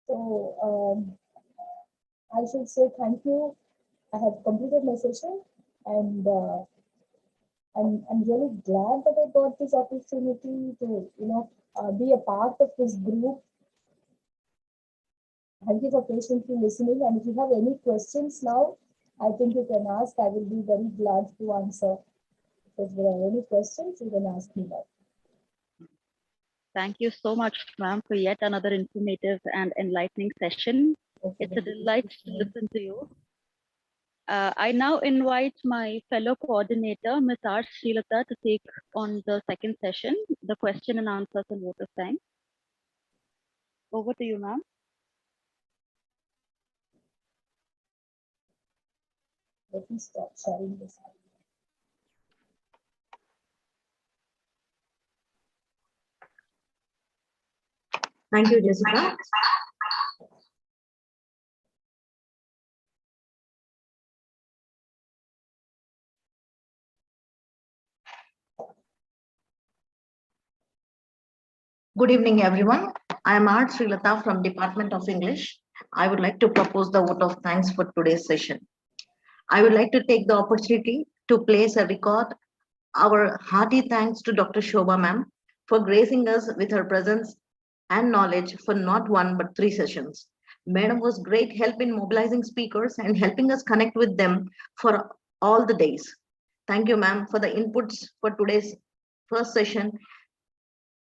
So I should say thank you. I have completed my session, and I'm really glad that I got this opportunity to be a part of this group. Thank you for patiently listening. And if you have any questions now, I think you can ask. I will be very glad to answer. If there are any questions, you can ask me now. Thank you so much, ma'am, for yet another informative and enlightening session. Okay, it's a delight to listen to you. I now invite my fellow coordinator, Ms. R. Srilata, to take on the second session, the question and answers and vote of thanks. Over to you, ma'am. Let me stop sharing this. Thank you, Jessica. Good evening, everyone. I am R. Srilata from Department of English. I would like to propose the vote of thanks for today's session. I would like to take the opportunity to place a record our hearty thanks to Dr. Shobha ma'am for gracing us with her presence and knowledge for not one but 3 sessions. Madam was great help in mobilizing speakers and helping us connect with them for all the days. Thank you, ma'am, for the inputs for today's first session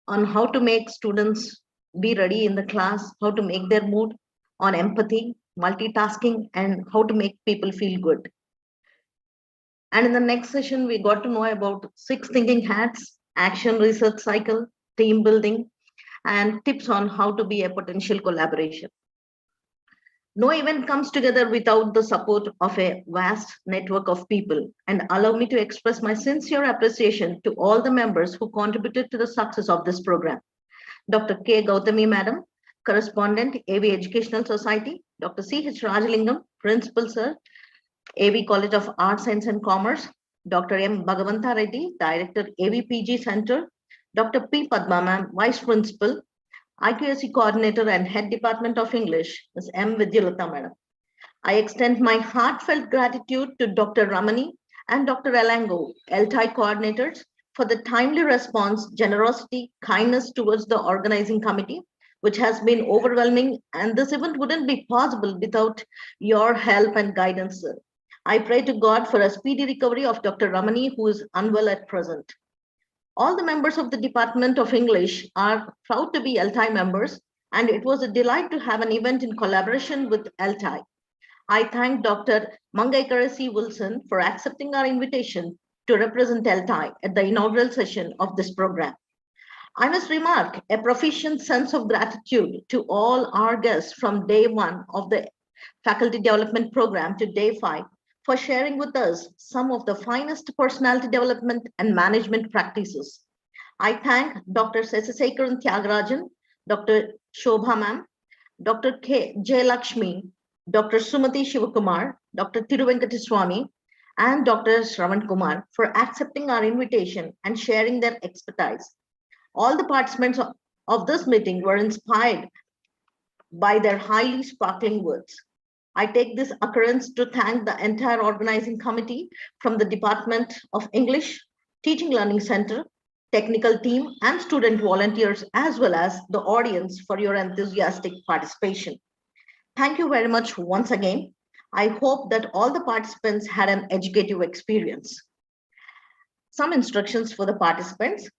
on how to make students be ready in the class, how to make their mood, on empathy, multitasking, and how to make people feel good. And in the next session, we got to know about 6 thinking hats, action research cycle, team building, and tips on how to be a potential collaboration. No event comes together without the support of a vast network of people, and allow me to express my sincere appreciation to all the members who contributed to the success of this program. Dr. K. Gautami Madam, Correspondent, AV Educational Society, Dr. C.H. Rajalingam, Principal Sir, AV College of Arts, Science and Commerce, Dr. M. Bhagavanta Reddy, Director, AVPG Center, Dr. P. Padma Ma'am, Vice Principal, IQAC Coordinator and Head Department of English, Ms. M. Vidyalata Madam. I extend my heartfelt gratitude to Dr. Ramani and Dr. Elango, LTI coordinators, for the timely response, generosity, kindness towards the organizing committee, which has been overwhelming, and this event wouldn't be possible without your help and guidance, sir. I pray to God for a speedy recovery of Dr. Ramani, who is unwell at present. All the members of the Department of English are proud to be LTI members, and it was a delight to have an event in collaboration with LTI. I thank Dr. Mangaikarasi Wilson for accepting our invitation to represent LTI at the inaugural session of this program. I must remark a proficient sense of gratitude to all our guests from day one of the faculty development program to day 5 for sharing with us some of the finest personality development and management practices. I thank Dr. Sesasekaran Tyagarajan, Dr. Shobha Ma'am, Dr. K. J. Lakshmi, Dr. Sumati Shivakumar, Dr. Tiruvenkateswamy, and Dr. Shravan Kumar for accepting our invitation and sharing their expertise. All the participants of this meeting were inspired by their highly sparkling words. I take this occurrence to thank the entire organizing committee from the Department of English, Teaching Learning Center, technical team, and student volunteers, as well as the audience for your enthusiastic participation. Thank you very much once again. I hope that all the participants had an educative experience. Some instructions for the participants.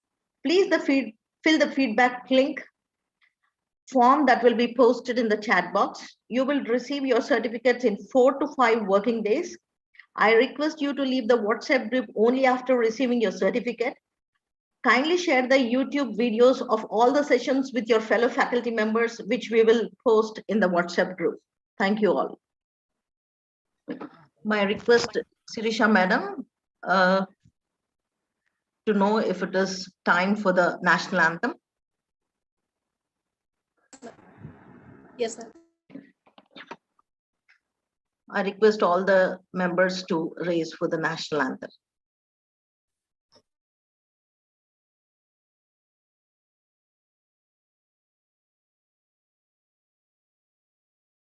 Please fill the feedback link form that will be posted in the chat box. You will receive your certificates in 4 to 5 working days. I request you to leave the WhatsApp group only after receiving your certificate. Kindly share the YouTube videos of all the sessions with your fellow faculty members, which we will post in the WhatsApp group. Thank you all. My request, Sirisha Madam, to know if it is time for the national anthem. Yes, sir. I request all the members to raise for the national anthem.